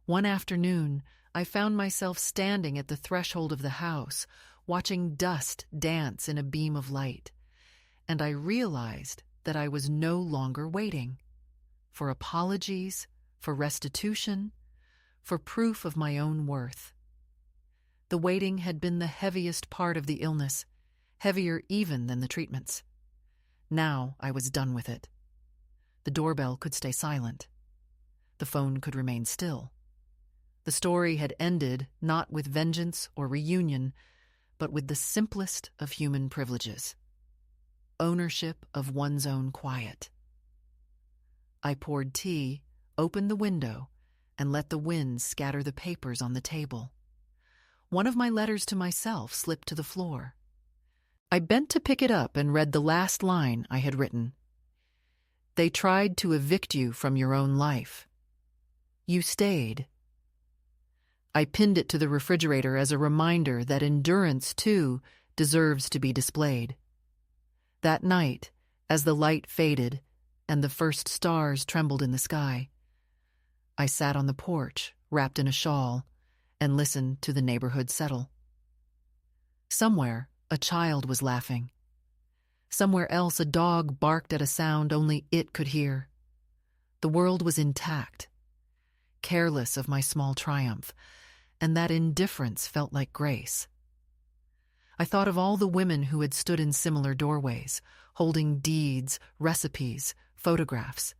One afternoon, I found myself standing at the threshold of the house, watching dust dance in a beam of light, and I realized that I was no longer waiting for apologies, for restitution, for proof of my own worth. The waiting had been the heaviest part of the illness, heavier even than the treatments. Now I was done with it. The doorbell could stay silent. The phone could remain still. The story had ended not with vengeance or reunion, but with the simplest of human privileges: ownership of one's own quiet. I poured tea, opened the window, and let the wind scatter the papers on the table. One of my letters to myself slipped to the floor. I bent to pick it up and read the last line I had written. They tried to evict you from your own life. You stayed. I pinned it to the refrigerator as a reminder that endurance, too, deserves to be displayed. That night, as the light faded and the first stars trembled in the sky, I sat on the porch, wrapped in a shawl, and listened to the neighborhood settle. Somewhere, a child was laughing. Somewhere else, a dog barked at a sound only it could hear. The world was intact, careless of my small triumph, and that indifference felt like grace. I thought of all the women who had stood in similar doorways, holding deeds, recipes, photographs,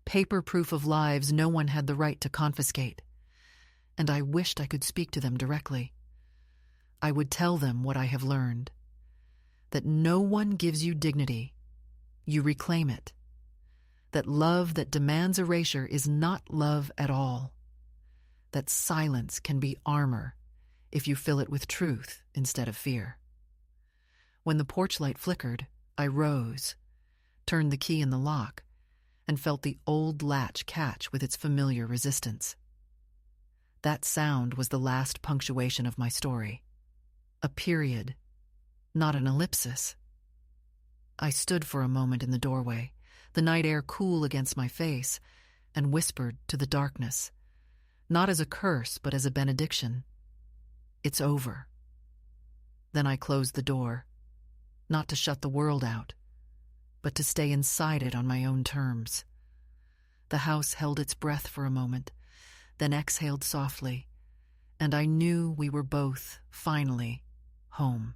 paper proof of lives no one had the right to confiscate. And I wished I could speak to them directly. I would tell them what I have learned, that no one gives you dignity, you reclaim it, that love that demands erasure is not love at all, that silence can be armor if you fill it with truth instead of fear. When the porch light flickered, I rose, turned the key in the lock, and felt the old latch catch with its familiar resistance. That sound was the last punctuation of my story. A period, not an ellipsis. I stood for a moment in the doorway, the night air cool against my face, and whispered to the darkness, not as a curse but as a benediction. It's over. Then I closed the door, not to shut the world out, but to stay inside it on my own terms. The house held its breath for a moment, then exhaled softly, and I knew we were both, finally, home.